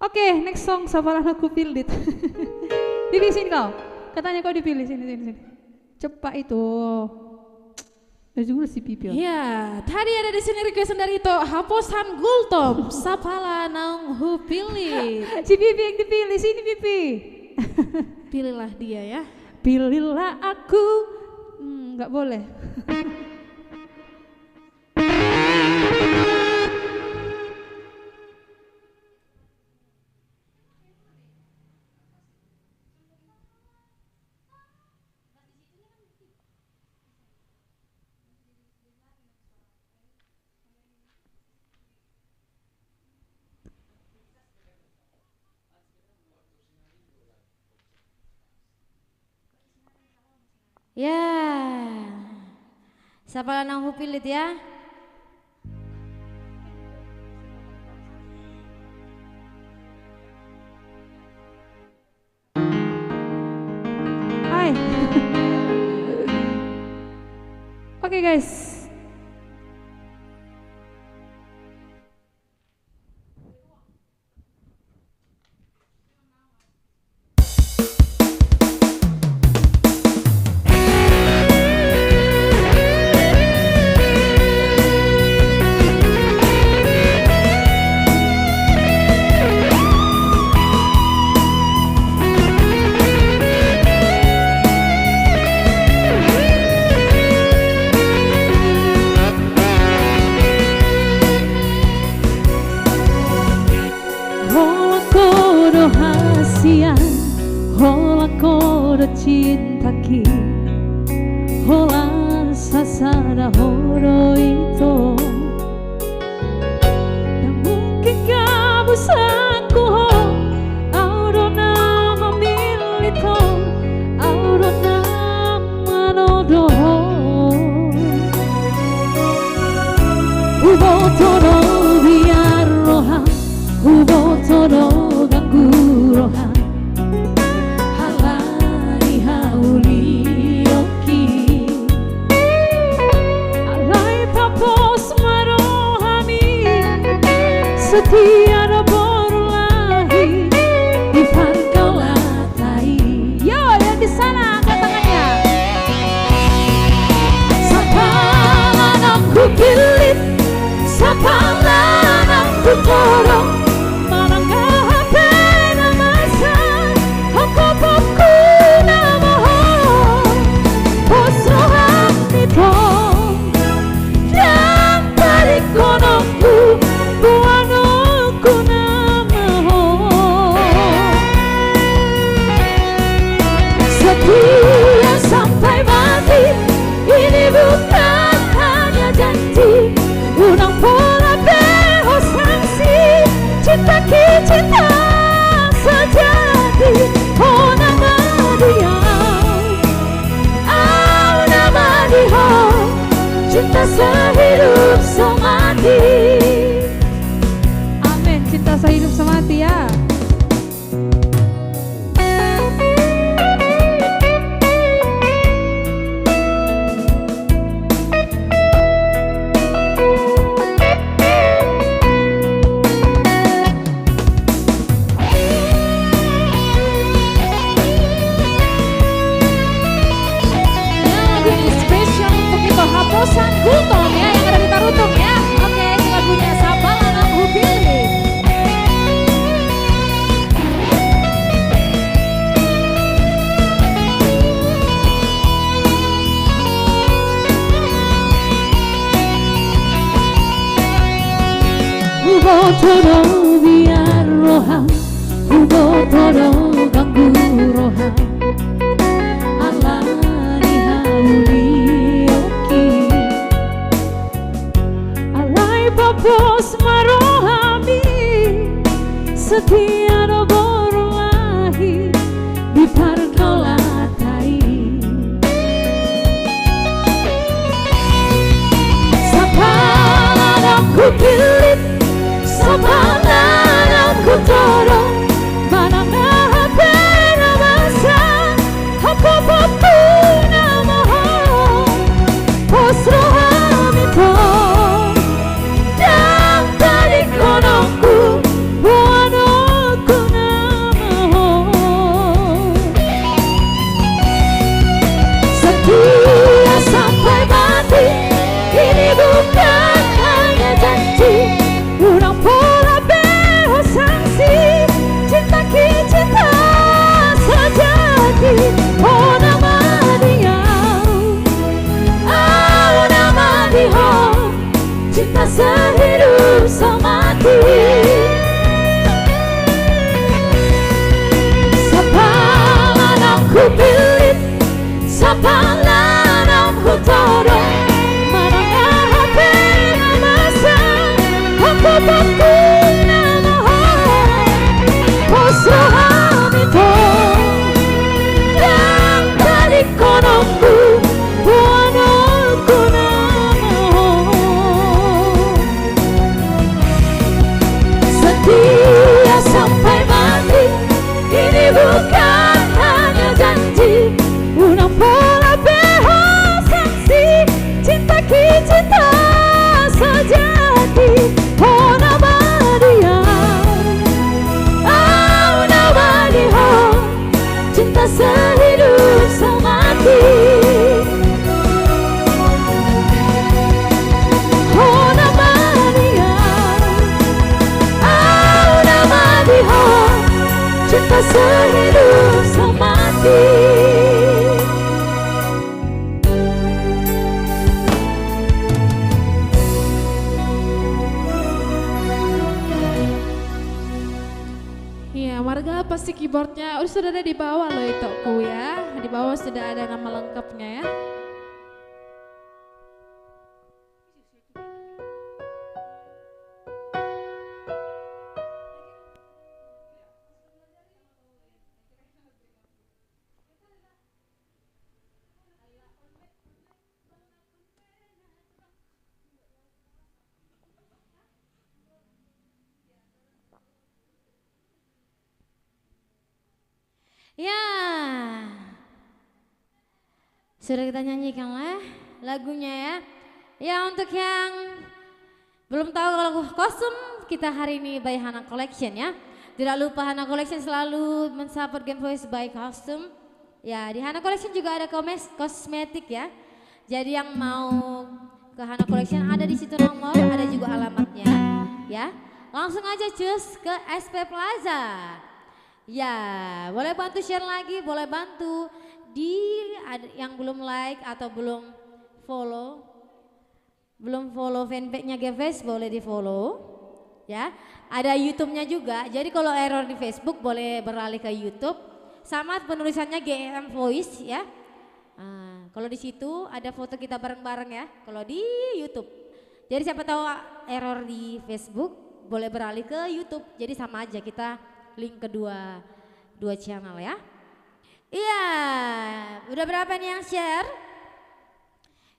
Oke, next song Sapalah Aku Pilih. Pilih sini kau. Katanya kau dipilih sini. Cepat itu. Juga si Pipi.
Ya, tadi ada di sini requestan dari itu Haposan Gultom Sapala Naung Hupili.
Si Pipi yang dipilih, sini Pipi.
Pilihlah dia ya.
Pilihlah aku. Nggak boleh.
Ya, Sapala Naung Hupilit ya.
Hai. Oke guys. Hola kodo cinta ki Hola sasada horo itu Dan mungkin kamu sangku ho Auro nama milito Auro nama nodo Ubo todo biar roha Ubo todo ganggu roha
toro biar roham Kubo toro ganggu roham Alani hauli oki Alai papos marohami Setia no borlahi Di parkolatai Sapalan aku pilit Sapalan aku toro Mana ngahape na masa Aku papuna mohon Pos rohami to Dan tadi konongku Buanoku na mohon Setia sampai mati Ini bukan hanya janji Urang pola beho sanksi Cinta cinta sejati Oh nama dia Oh nama dia Cinta sehidup semati Sapalan aku pilih Sapalan aku toro Mana ngahape na masa Aku papuna mohon Pos rohami to Dan tadi konongku Buanoku na mohon Setia sampai mati Ini bukan hanya janji Unang pola beho sanksi Cinta cinta sejati Oh nama dia Oh nama dia Cinta sehidup semati Oh nama dia Oh nama dia Cinta sehidup semati
Iya, Marga pasti keyboardnya sudah ada di bawah loh itu ku ya. Di bawah sudah ada nama lengkapnya ya.
Ya, sudah kita nyanyikan lah lagunya ya. Ya untuk yang belum tahu lagu kostum kita hari ini by Hana Collection ya. Tidak lupa Hana Collection selalu mensupport Game Voice by Kostum. Ya di Hana Collection juga ada kosmetik ya. Jadi yang mau ke Hana Collection ada di situ nomor, ada juga alamatnya ya. Langsung aja cus ke SP Plaza. Ya, boleh bantu share lagi, boleh bantu yang belum like atau belum follow fanpage-nya Geves boleh di follow, ya. Ada YouTube-nya juga, jadi kalau error di Facebook boleh beralih ke YouTube. Sama penulisannya GM Voice ya. Kalau di situ ada foto kita bareng-bareng ya. Kalau di YouTube, jadi siapa tahu error di Facebook boleh beralih ke YouTube. Jadi sama aja kita link kedua channel ya. Iya, udah berapa nih yang share?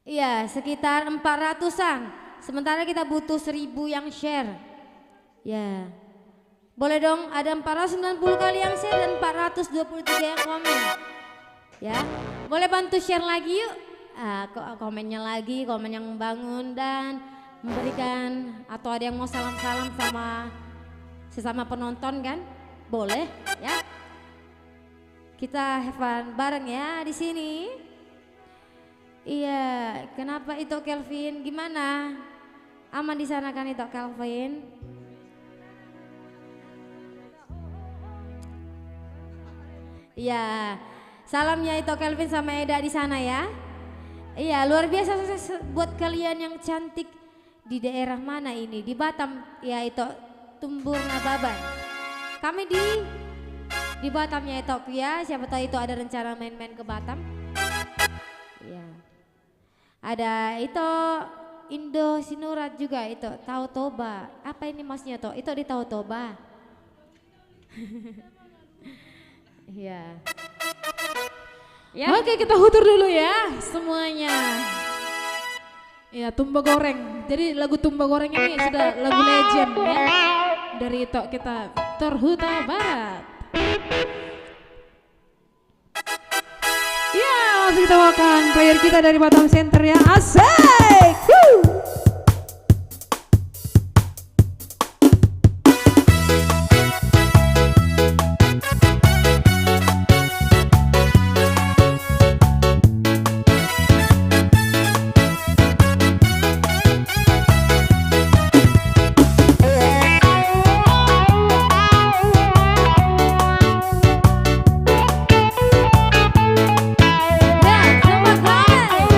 Iya, sekitar 400-an. Sementara kita butuh 1000 yang share. Ya. Boleh dong, ada 490 kali yang share dan 423 yang komen. Ya. Boleh bantu share lagi yuk. Komennya lagi, komen yang membangun dan memberikan atau ada yang mau salam-salam sama sesama penonton kan? Boleh ya. Kita have fun bareng ya di sini. Iya, kenapa itu Kelvin? Gimana? Aman di sana kan itu Kelvin? Iya. Salamnya itu Kelvin sama Eda di sana ya. Iya, luar biasa buat kalian yang cantik di daerah mana ini? Di Batam ya itu Tumbur Nababan. Kami di Batamnya Ethiopia, siapa tahu itu ada rencana main-main ke Batam. Iya. Ada itu Indo Sinurat juga itu, Tahu Toba. Apa ini maksudnya toh? Itu di Tahu Toba. Iya. Ya.
Oke, kita hutur dulu ya semuanya. Ya, Tumba Goreng. Jadi lagu Tumba Goreng ini sudah lagu legend ya. Dari itu kita Terhuta Barat.
Ya, langsung kita bawakan player kita dari Batam Center ya. Asik. Woo.
Ya, sama kali.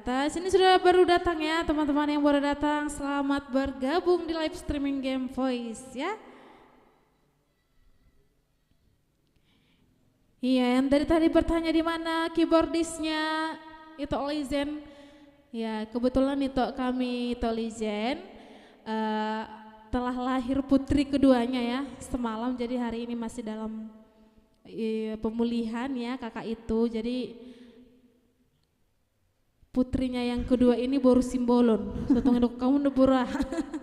atas. Ini sudah baru datang ya teman-teman yang baru datang. Selamat bergabung di live streaming Game Voice ya. Iya, yang dari tadi bertanya di mana keyboardisnya itu Lizen. Ya, kebetulan itu kami itu Lizen telah lahir putri keduanya ya semalam. Jadi hari ini masih dalam pemulihan ya kakak itu. Jadi putrinya yang kedua ini baru simbolon. Sotong edok kamu nebura.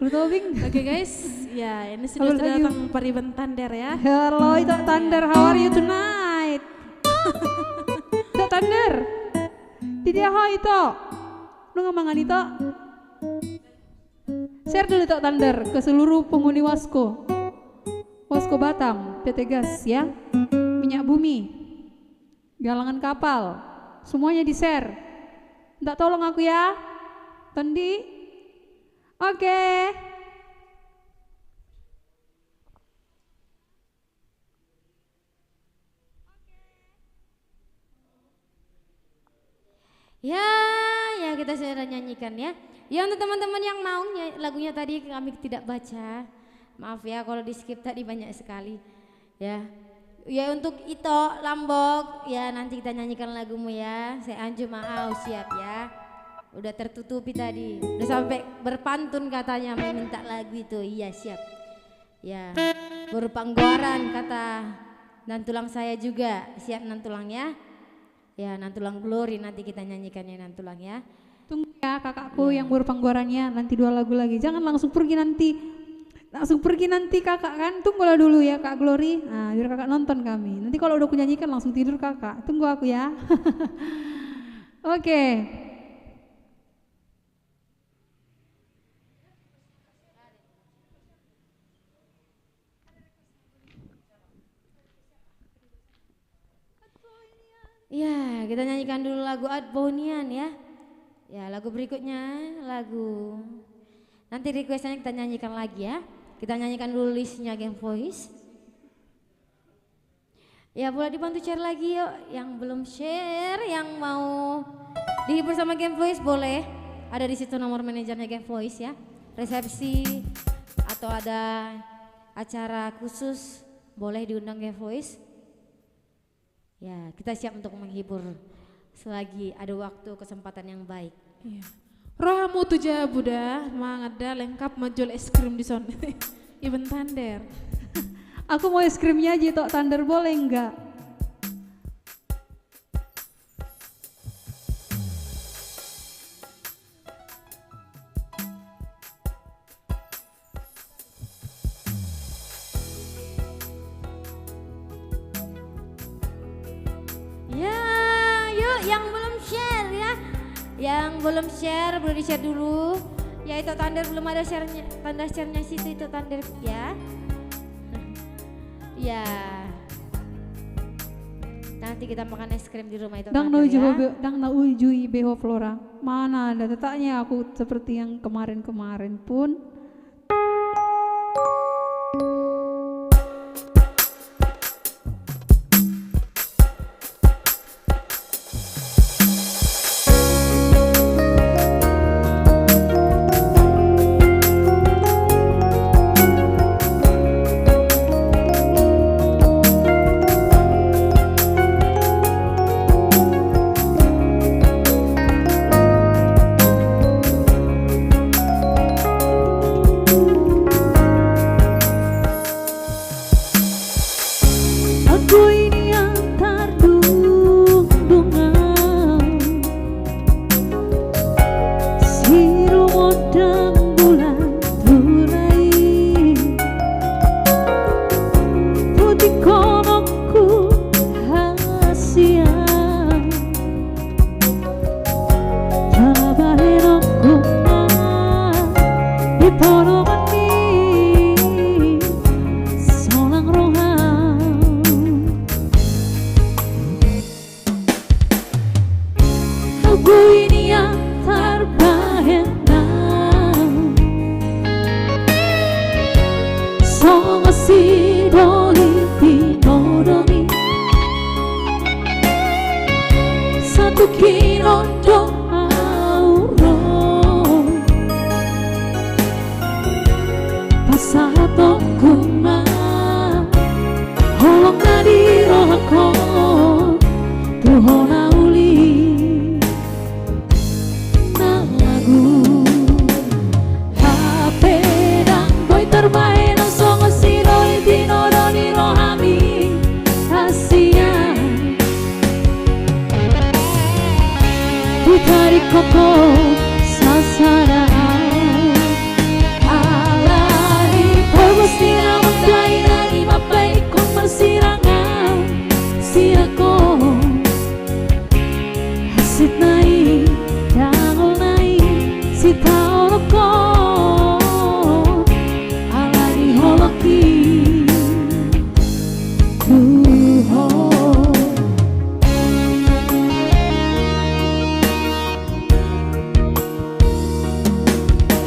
Oke guys, ya ini sudah datang Pariban Tander ya.
Hello Ito Tander, how are you tonight? Ito Tander, di dia ho Ito. Lu ngamangan Ito? Share dulu Ito Tander ke seluruh penghuni Wasko. Wasko Batam, PT Gas ya. Minyak bumi, galangan kapal, semuanya di-share. Minta tolong aku ya, Tondi. Oke.
Ya kita sudah nyanyikan ya. Ya untuk teman-teman yang mau lagunya tadi kami tidak baca. Maaf ya kalau di skip tadi banyak sekali. Ya. Ya untuk Ito Lambok ya nanti kita nyanyikan lagumu ya. Saya Anju Maau siap ya. Udah tertutupi tadi. Udah sampai berpantun katanya meminta lagu itu. Iya siap. Ya. Berpanggoran kata Nantulang saya juga. Siap Nantulang ya. Ya Nantulang Glory nanti kita nyanyikannya Nantulang ya.
Tunggu ya kakakku yang berpanggorannya nanti 2 lagu lagi. Jangan langsung pergi nanti. Langsung pergi nanti kakak kan. Tunggulah dulu ya Kak Glory. Nah biar kakak nonton kami. Nanti kalau udah aku nyanyikan langsung tidur kakak. Tunggu aku ya. Oke.
Ya kita nyanyikan dulu lagu Adbonian ya. Ya lagu berikutnya lagu nanti requestnya kita nyanyikan lagi ya. Kita nyanyikan dulu listnya Game Voice. Ya boleh dibantu share lagi yuk. Yang belum share, yang mau dihibur sama Game Voice boleh. Ada di situ nomor manajernya Game Voice ya. Resepsi atau ada acara khusus boleh diundang Game Voice. Ya kita siap untuk menghibur selagi ada waktu kesempatan yang baik.
Iya. Rohamu tuja Buddha, mangada lengkap menjual es krim di sana. Iben Tander.
Aku mau es krimnya aja Tok Tander boleh enggak?
Ya yuk yang belum share ya. Yang belum share boleh di share dulu. Ya itu Tander belum ada share-nya, tanda share-nya situ itu Tander ya. Ya. Nanti kita makan es krim di rumah itu
Dang
Tander ya.
na ujui beho Flora. Mana ada letaknya aku seperti yang kemarin-kemarin pun.
Satu kino doa hatokuma holong nadi rohako tuhona uli na lagu HP dan boy terbaik nang songo siroi tinodoni rohami Asia Putari koko sasara alari pagustin ang dahil ni mapay kong marsirangan siako hasit nai dangol nai si tao ko alari holoki tuho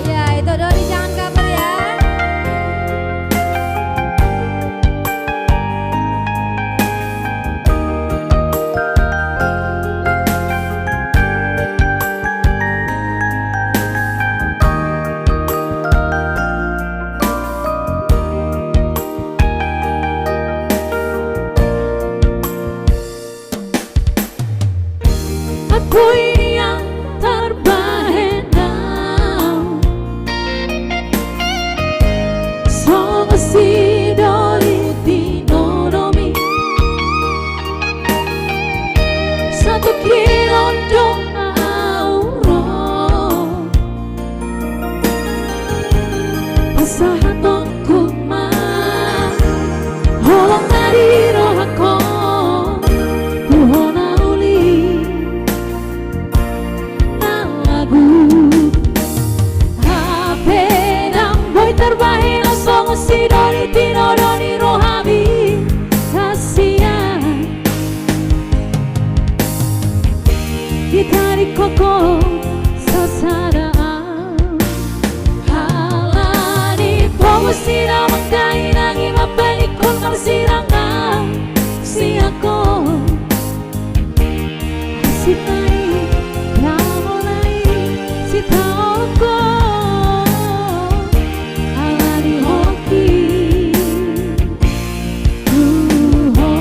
Ya itu Dodi jangan kabar ya.
Aku ini yang terbahena Songo si dori tinodomi Satu kilon dong auro Pasahatong kuma Holong nari rohako Tuhona uli na lagu HP dan boy terbaik na songo si dori tinodoni rohami Asia Gitari koko sasara halani pagustin ang dahil nangi mapalikon marsirangan siako si nai ramo nai si tao ko alari hoki tuho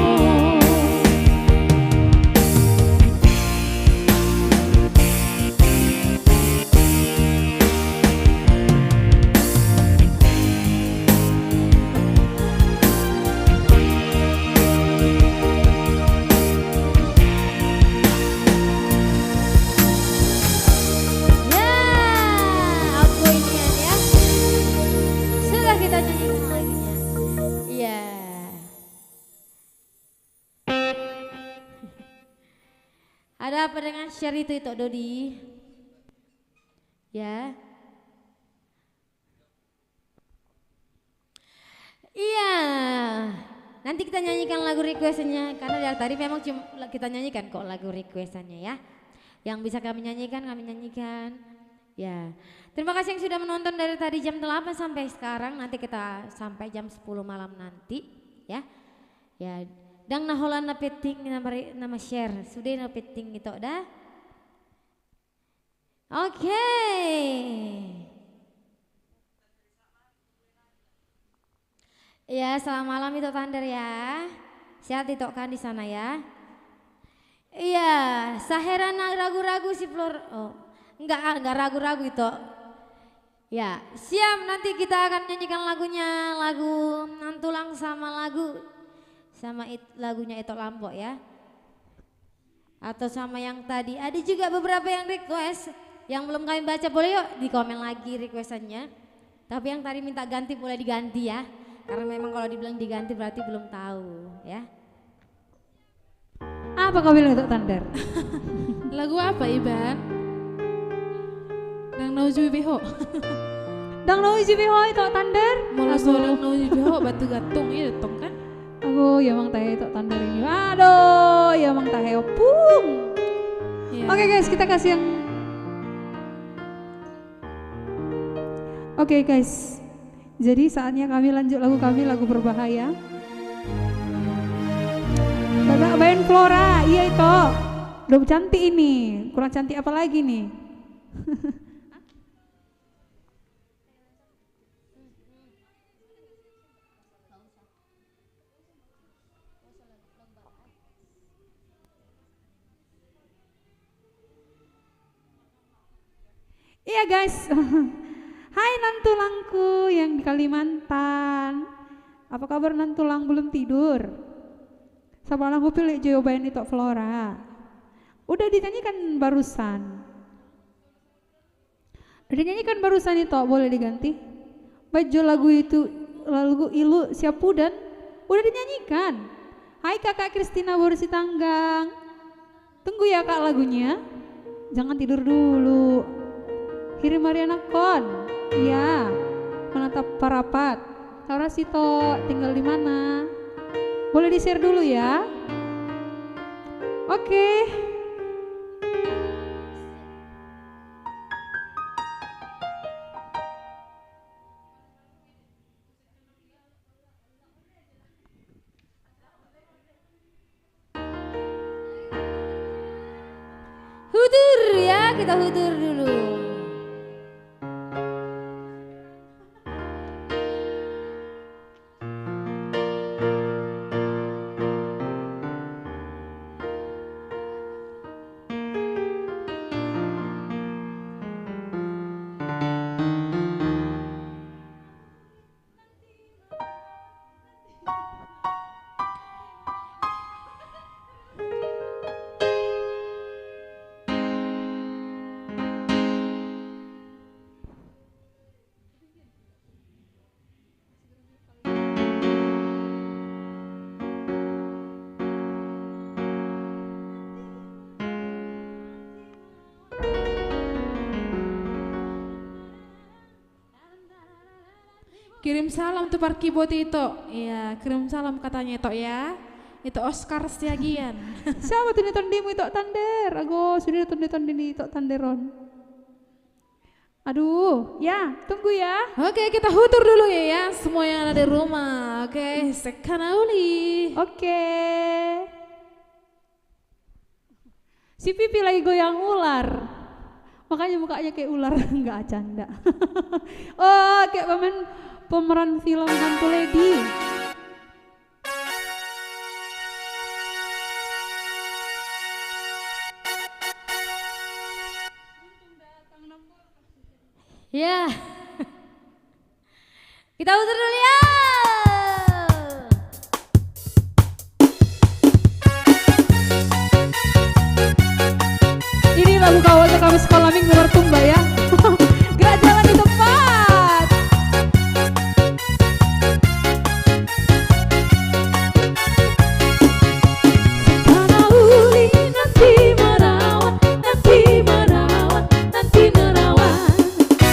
Ya, aku inian ya. Sudah kita nyanyikan lagunya. Iya. Ada apa dengan share itu Dodi? Ya. Iya. Nanti kita nyanyikan lagu requestnya karena dari tadi memang cuma kita nyanyikan kok lagu requestannya ya. Yang bisa kami nyanyikan, kami nyanyikan. Ya. Terima kasih yang sudah menonton dari tadi jam 8 sampai sekarang. Nanti kita sampai jam 10 malam nanti, ya. Ya. Dang naholan na peting nama share. Sudah na peting itu dah. Oke. Ya, selamat malam itu Thunder ya. Sehat itu kan di sana ya. Iya, saheran ragu-ragu si Flor. Oh, enggak ragu-ragu itu. Ya, siap nanti kita akan nyanyikan lagunya, lagu Nantulang sama lagunya itu Lampok ya. Atau sama yang tadi, ada juga beberapa yang request yang belum kami baca, boleh yuk di komen lagi requestannya. Tapi yang tadi minta ganti boleh diganti ya. Karena memang kalau dibilang diganti berarti belum tahu ya.
Apa kau bilang untuk Thunder?
Lagu apa Iban? Dang Nauju Beho.
Dang Nauju Beho itu Thunder?
Mulai Dang Nauju Beho batu gantung itu tong kan?
Aku ya mang tahe itu Thunder ini. Aduh, ya mang tahe opung.
Ya.
Oke guys, kita kasih yang Oke guys. Jadi saatnya kami lanjut lagu berbahaya. Kakak Bayan Flora, iya itu. Udah cantik ini, kurang cantik apa lagi nih? Iya guys. Hai nantulangku yang di Kalimantan. Apa kabar nantulang belum tidur? Sama aku pilih jawaban itu Flora. Udah dinyanyikan barusan. Udah dinyanyikan barusan itu, boleh diganti? Baju lagu itu lagu Ilu Siapudan udah dinyanyikan. Hai kakak Kristina Borsi Tanggang. Tunggu ya kak lagunya. Jangan tidur dulu. Hiri Mariana Kon. Iya. Menatap Parapat. Laura Sito tinggal di mana? Boleh di-share dulu ya. Oke.
Hudur ya, kita hudur dulu.
Kirim salam tuh Parkiboti itu. Iya, kirim salam katanya itu ya. Itu Oscar Siagian.
Siapa tuh ditondimu itu tander? Ago sudah tondi itu tanderon. Aduh, ya tunggu ya.
Oke, kita hutur dulu ya semua yang ada di rumah. Oke, sekanauli.
Oke. Si Pipi lagi goyang ular. Makanya mukanya kayak ular, nggak canda. Oh, kayak pemeran film Hantu Lady.
Ya. Kita utur dulu ya.
Ini lagu kawalnya kami sekolah minggu bertumba ya. Gerak jalan di tempat.
Sekanauli nanti merawat, nanti merawat, nanti merawat.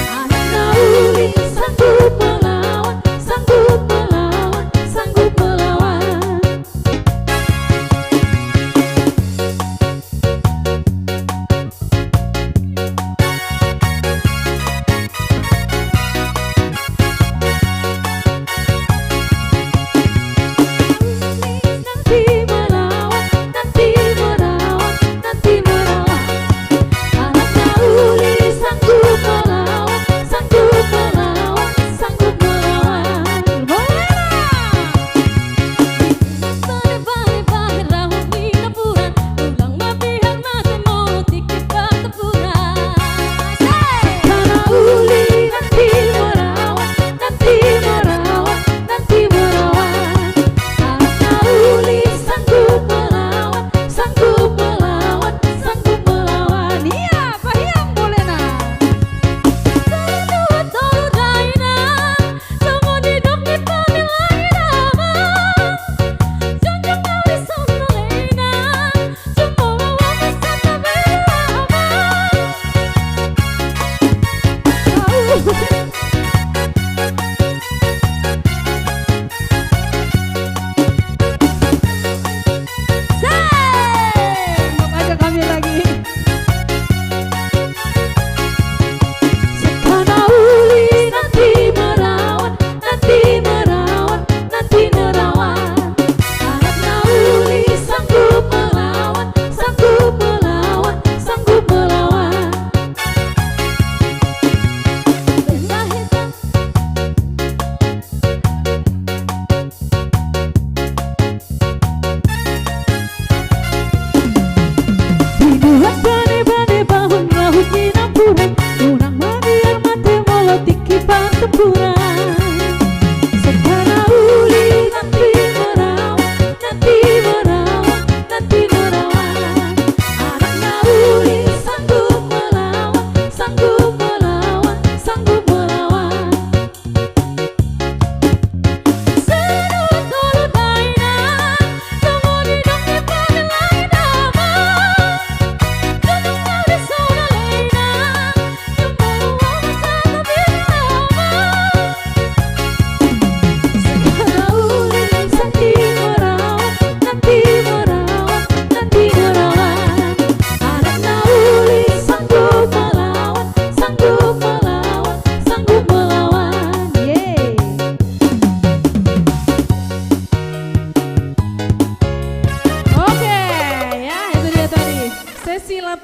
Anauli sanggup melawan, sanggup melawan, sanggup melawan.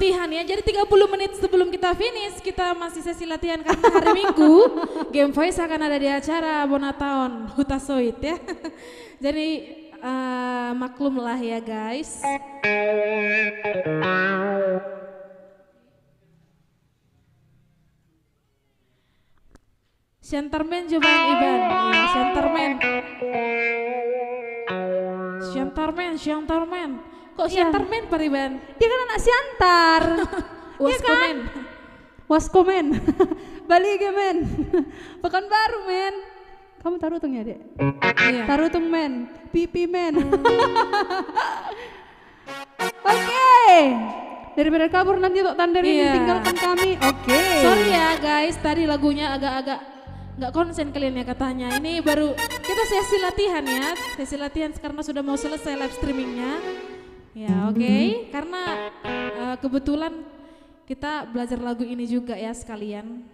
latihan ya. Jadi 30 menit sebelum kita finish, kita masih sesi latihan karena hari Minggu Game Voice akan ada di acara Bonatown Hutasoit ya. Jadi maklumlah ya guys. Centerman Jovan Iban, iya Centerman. Centerman. Kok
Iya.
Centerman Pak Iban?
Dia kan anak Siantar.
Waskomen.
Waskomen. Bali men. Pekanbaru men. Kamu tarutungnya dek?
Iya.
Tarutung men. Pipi men. Oke. Daripada kabur nanti Tok Tandar ini
Iya.
tinggalkan kami. Oke.
Sorry ya guys, tadi lagunya agak-agak nggak konsen kalian ya katanya. Ini baru kita sesi latihan ya, sesi latihan karena sudah mau selesai live streamingnya. Ya oke, karena kebetulan kita belajar lagu ini juga ya sekalian.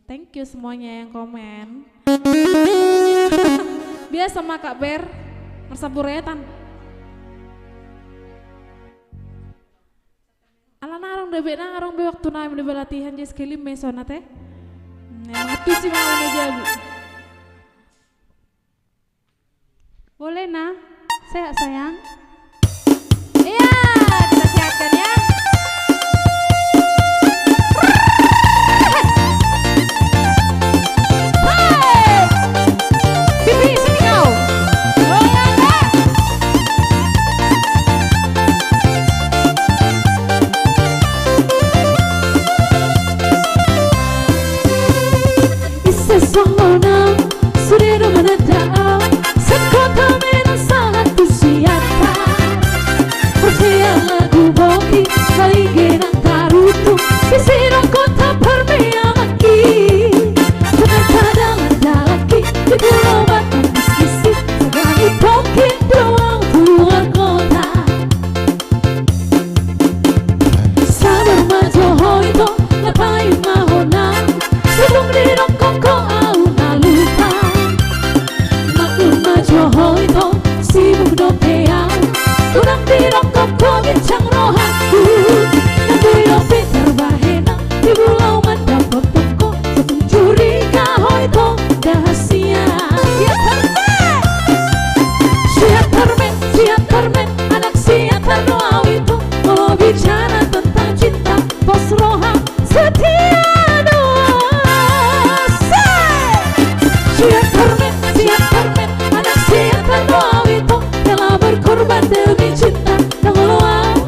Thank you semuanya yang komen. Biasa sama Kak Ber, mersaburetan. Ala narong debe narong be waktu naim debe latihan jes kelim mesona teh. Emang itu sih mau aja Bu.
Boleh nah. Sehat sayang.
Iya, kita siapkan ya.
Pipi sini kau.
Isesona surero manata sekota mena sangat tusiata Persia lagu boki kaligena tarutu Kisiro kota permea laki Ternyata dalan-dalaki di pulau batu bisnisi Segani pokin doang keluar kota Sabar majo hoito lapai mahona Sebelum dirongkong ko au nalupa Maklum majo hoito sibuk dokeau Kurang dirongkong ko bincang rohaku Nandui dope terbahena di pulau mandapok toko Sebelum curiga hoito dahasia Siap termen anak siatar roau itu Mau bicara tentang cinta pos roham setia Siap termen anak siatar roau itu Rela berkorban demi cinta dan meluang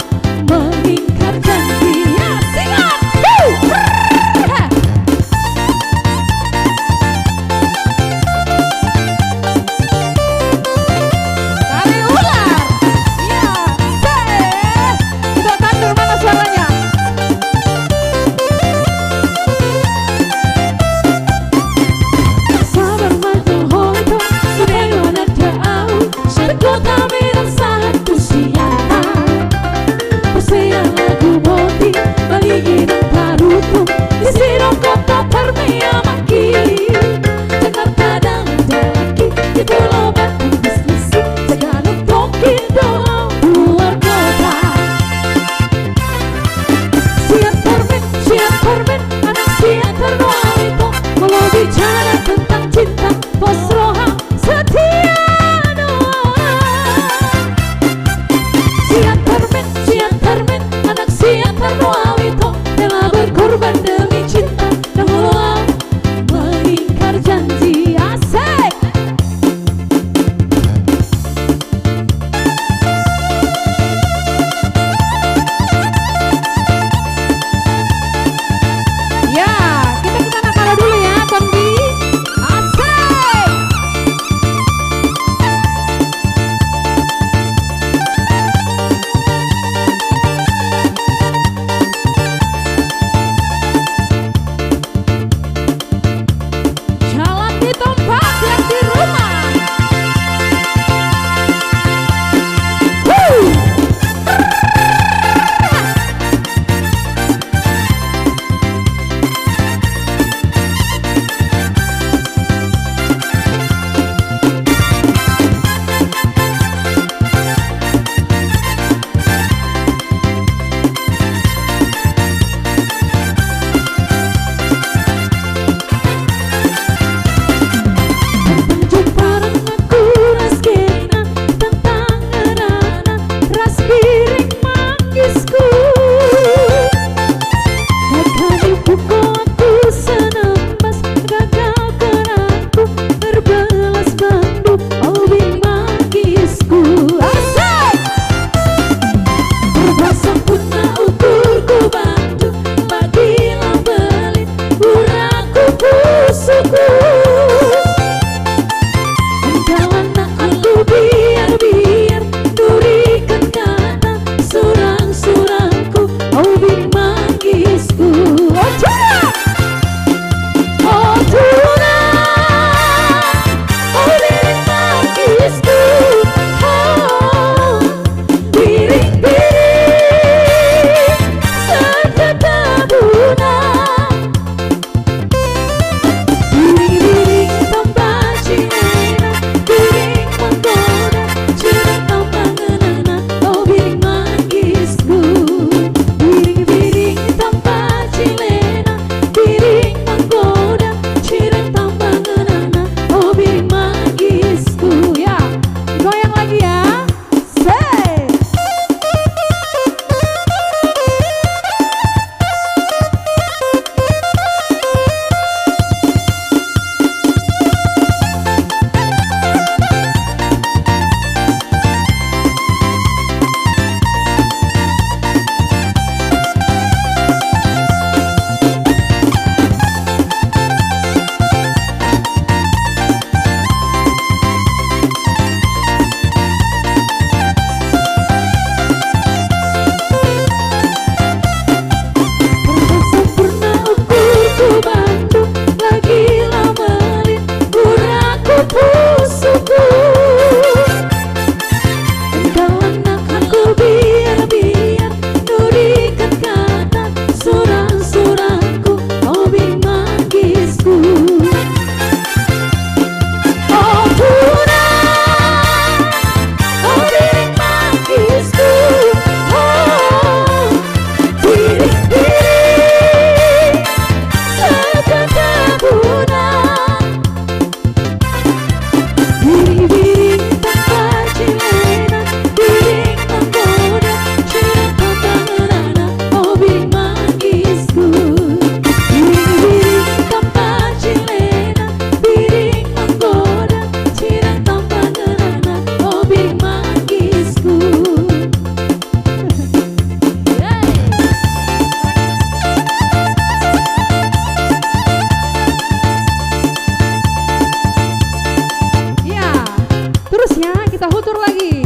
kita hutur lagi.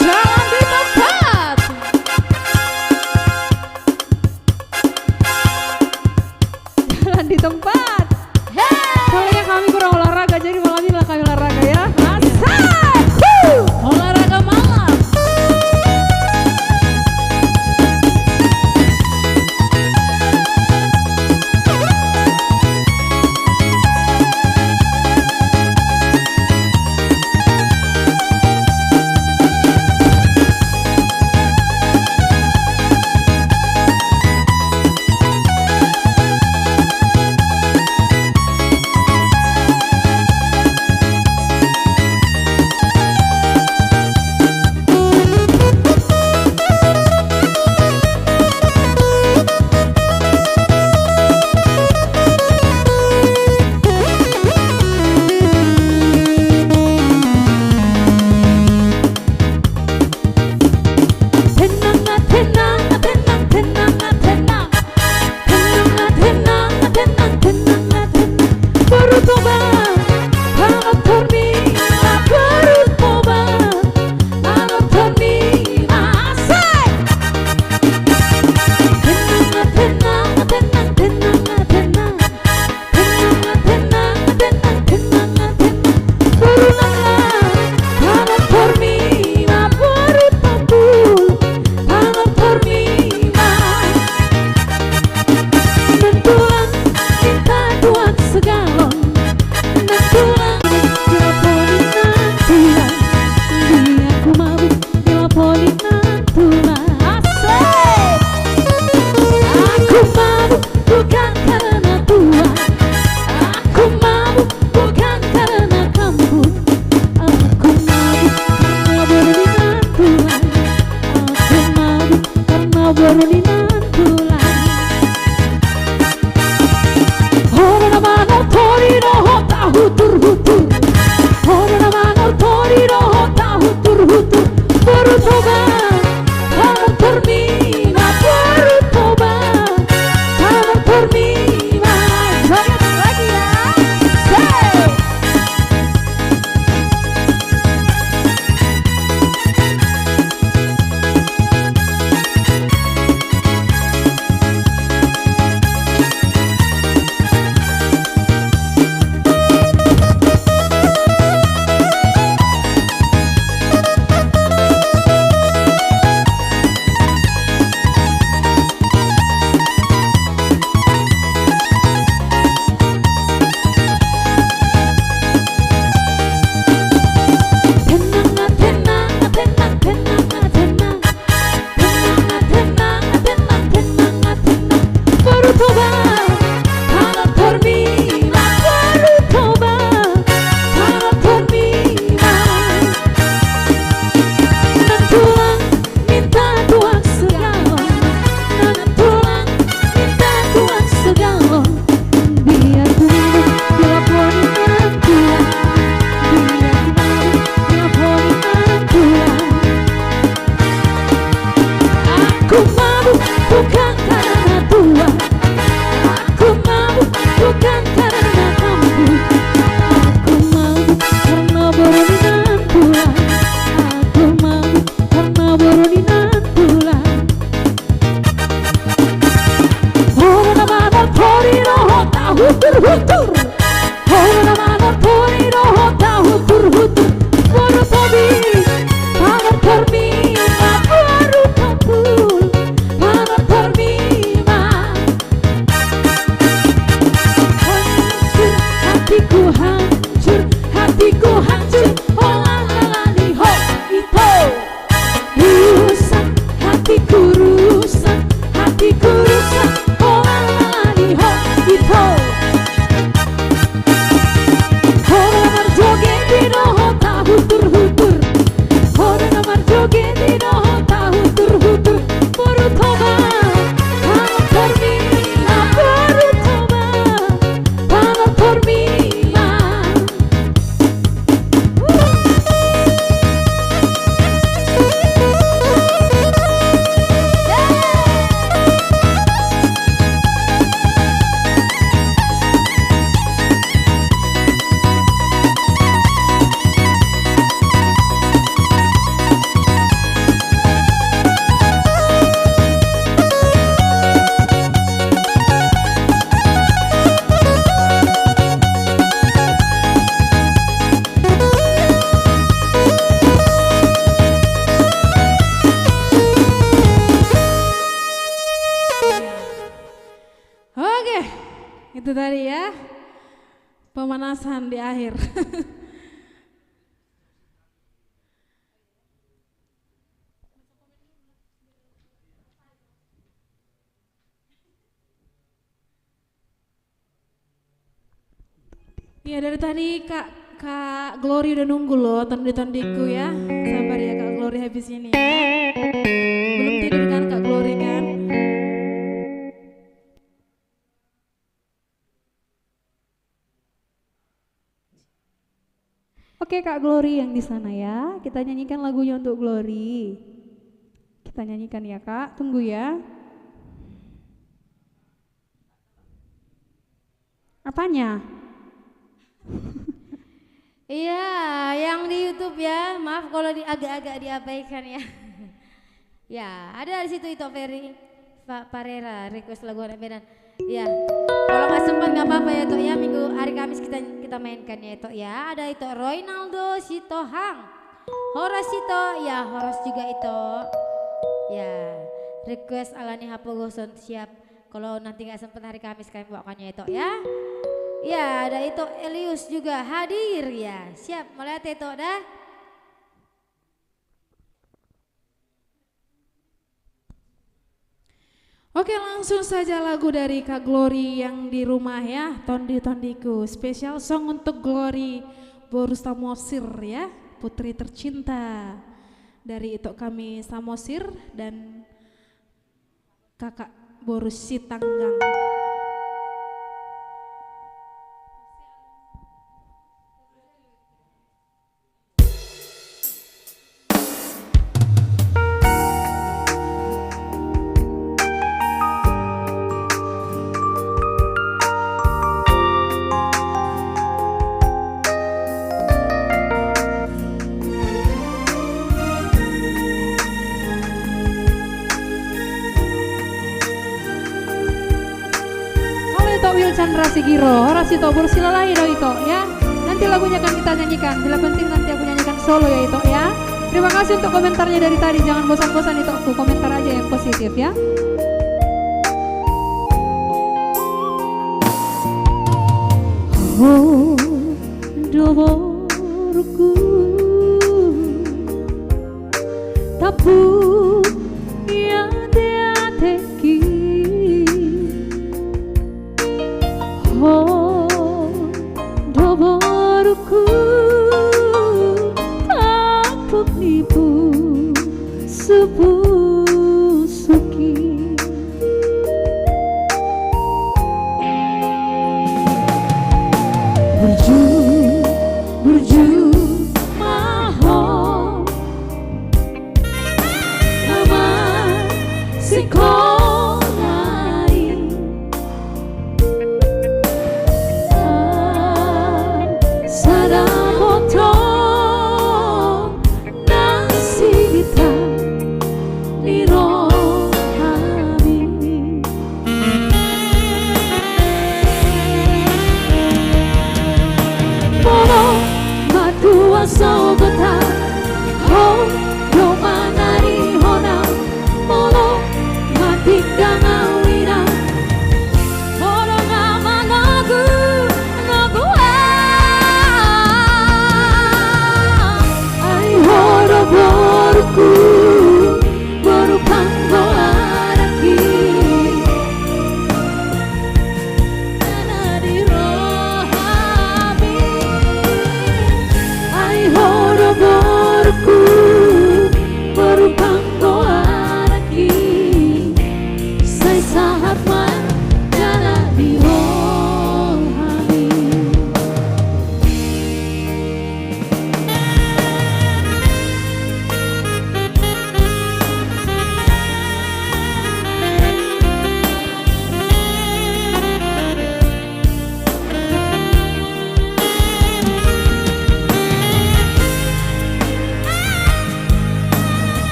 Jalan di tempat.
Jalan di tempat. Soalnya kami kurang olahraga, jadi malam ini lah kami olahraga ya.
Olahraga malam. Itu tadi ya, pemanasan di akhir. Ya dari tadi Kak Glory udah nunggu loh tondi-tondiku ya. Sabar ya Kak Glory habis ini ya. Belum tidur kan Kak Glory kan?
Oke Kak Glory yang di sana ya, kita nyanyikan lagunya untuk Glory. Kita nyanyikan ya Kak, tunggu ya. Apanya?
Iya, yang di YouTube ya. Maaf kalau agak-agak diabaikan ya. Ya, ada di situ itu Ferry Pak Parera request lagu anak Medan. Ya, kalau nggak sempat nggak apa-apa ya Tok ya. Minggu hari Kamis kita mainkan ya Tok ya. Ada itu Roynaldo Sitohang, Horas itu ya, Horas juga itu. Ya, request Alani Hapogoson siap. Kalau nanti nggak sempat hari Kamis kalian bawakannya itu ya. Ya, ada itu Elius juga hadir ya. Siap, mulai itu dah.
Oke langsung saja lagu dari Kak Glory yang di rumah ya, Tondi-tondiku. Spesial song untuk Glory Boru Samosir ya, putri tercinta dari itu kami Samosir dan kakak Boru Sitanggang.
Chandra Sigiro, Rasito Bursilalai do itu ya. Nanti lagunya akan kita nyanyikan. Bila penting nanti aku nyanyikan solo ya itu ya. Terima kasih untuk komentarnya dari tadi. Jangan bosan-bosan itu aku komentar aja yang positif ya. Oh, doborku tapu ya teateki. Oh, doborku tapuk nipu subusuki.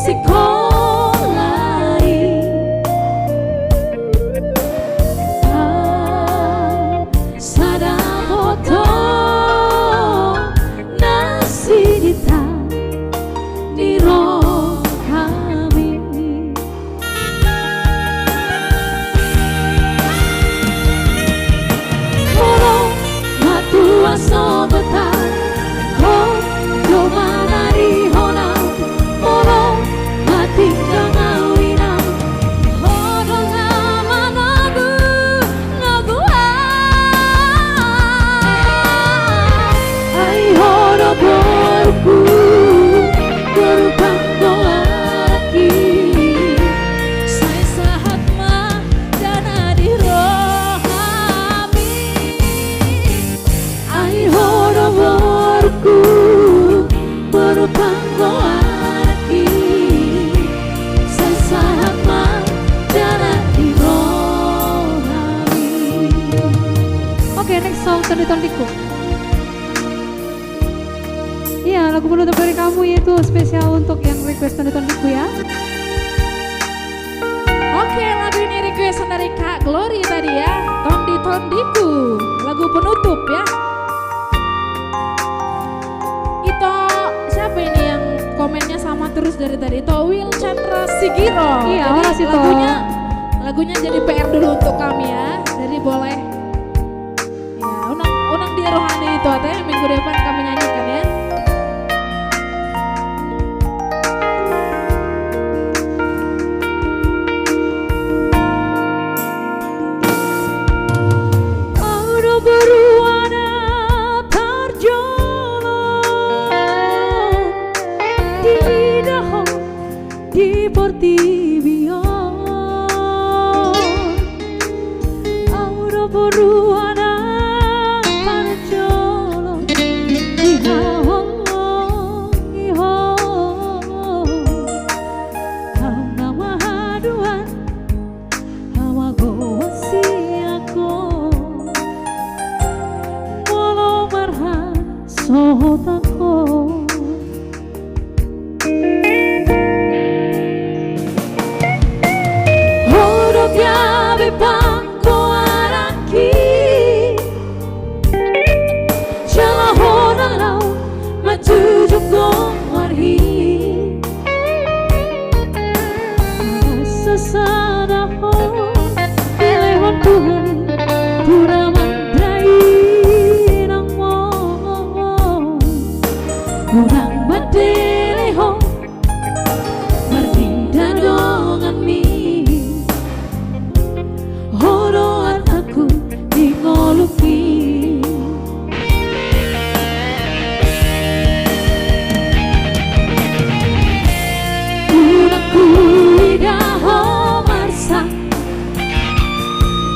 sekolari sada foto nasi dita di roh kami moro matua sobetan kau domanari hona moro mati ngawinam horo nama nagu nagu ai horo borku berbangga lagi
Saya sahat mah dana di rohami.
ai horo borku berbangga lagi sesaat jalan di rohani.
Oke, next song Tondiku. Iya, lagu penutup dari kamu yaitu spesial untuk yang request Tondiku ya.
Oke, lagu ini request dari Kak Glory tadi ya. Tondiku, lagu penutup ya. Itu siapa ini yang komennya sama terus dari tadi? Itu Will Chandra Sigiro.
Iya,
Jadi
makasih, Toh.
lagunya jadi PR dulu untuk kami ya. Jadi boleh ya unang di rohani itu ya minggu depan kami nyanyikan ya.
Aura berwarna terjolong di daho di Portibio. Aura berwarna terjolong di daho iho. Kau nama haduan hawa goa siako. Walau marhan sohotako Hodok yabe pangko araki Jala hodang lau majujuk gong warhi Sesada ho Pilihon Tuhan Pura mandrai nang mo Kurang badeleho Martinda dongan mi Horoan aku di ngoluki Kurang kuidaho marsa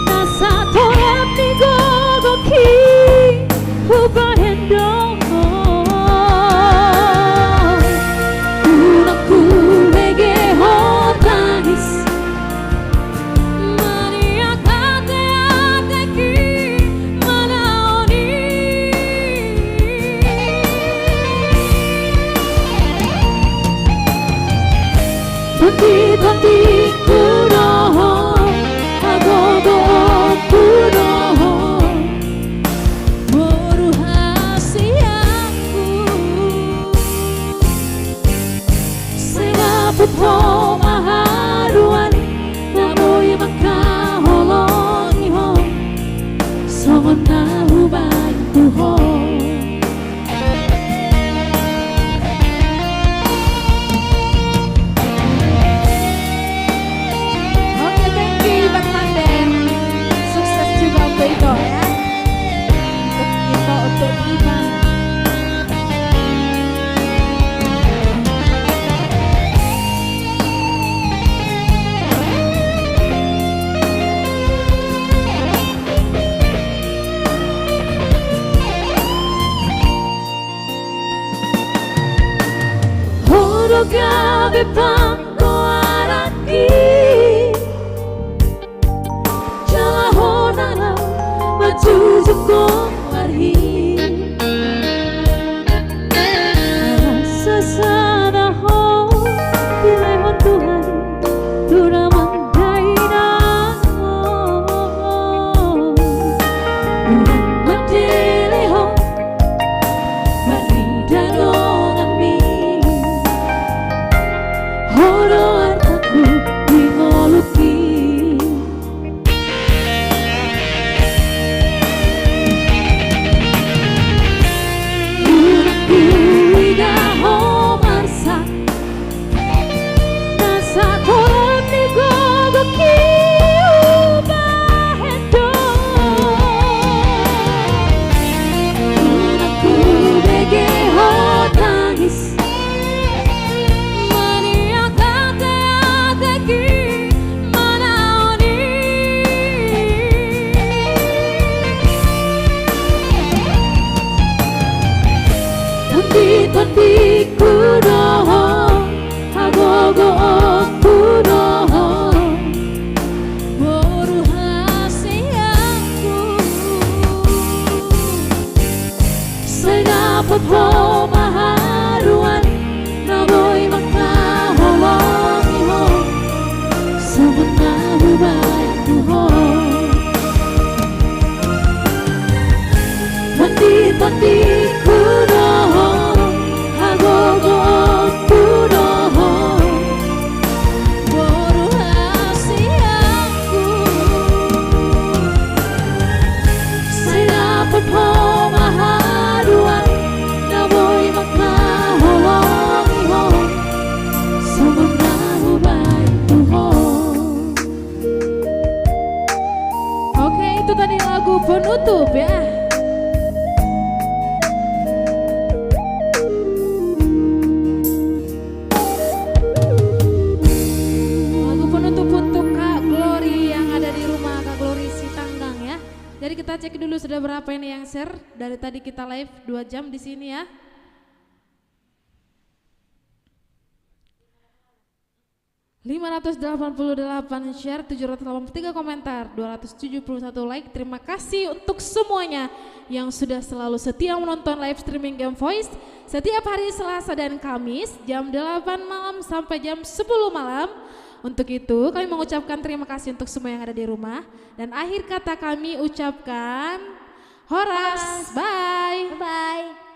Nasa tolak ni gogoki Huban hendong Kurang kulege hotangis Maria kate ateki manaoni Tonti kuroho agogo kuroho Moru hasiaku Sega puto maharuan Namoy makaholongi ho Songon na hubantu ho
Oke, thank you Bang Manden. Sukses juga untuk itu ya. Untuk Ivan.
Horo gabe pangko araki Jala honana majujuk gong warhi Sesada ho bila Oro hartaku dimoluki. Unakku idaho marsa nasa toran ni gogoki ubahendo. Unakku begeho tangis Tondi kudoho, agogo kudoho, boru hasiaku. Sedapat ho maharuan, naboy makaholongi ho, sebenarnya baikku ho. Tondi kudoho, agogo kudoho, boru hasiaku. Sedapat ho maharuan, naboy makaholongi ho, sebenarnya baikku ho.
Oke, itu tadi lagu penutup ya. Jadi kita cek dulu sudah berapa ini yang share. Dari tadi kita live 2 jam di sini ya. ...588 share, 783 komentar, 271 like. Terima kasih untuk semuanya yang sudah selalu setia menonton live streaming Game Voice setiap hari Selasa dan Kamis jam 8 malam sampai jam 10 malam. Untuk itu kami mengucapkan terima kasih untuk semua yang ada di rumah. Dan akhir kata kami ucapkan Horas, bye.
Bye.